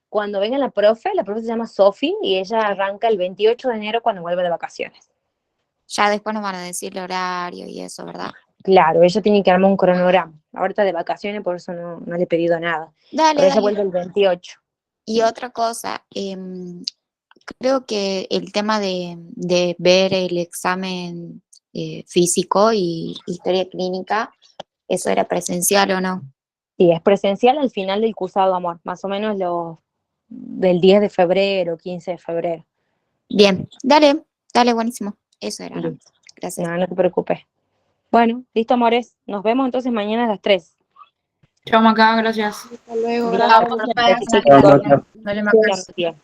Cuando venga la profe se llama Sofi y ella arranca el 28 de enero cuando vuelve de vacaciones. Ya después nos van a decir el horario y eso, ¿verdad? Claro, ella tiene que armar un cronograma. Ahorita de vacaciones, por eso no le he pedido nada. Dale, Pero ella dale. vuelve el 28. Y otra cosa, creo que el tema de ver el examen físico y historia clínica, ¿eso era presencial o no? Sí, es presencial al final del cursado, amor. Más o menos del 10 de febrero, 15 de febrero. Bien, dale, buenísimo. Eso era, ¿no? Listo. Gracias. No te preocupes. Bueno, listo, amores. Nos vemos entonces mañana a las 3. Chao, Maca, gracias. Hasta luego, Bien, gracias. chicos. Dale, Maca. Bien.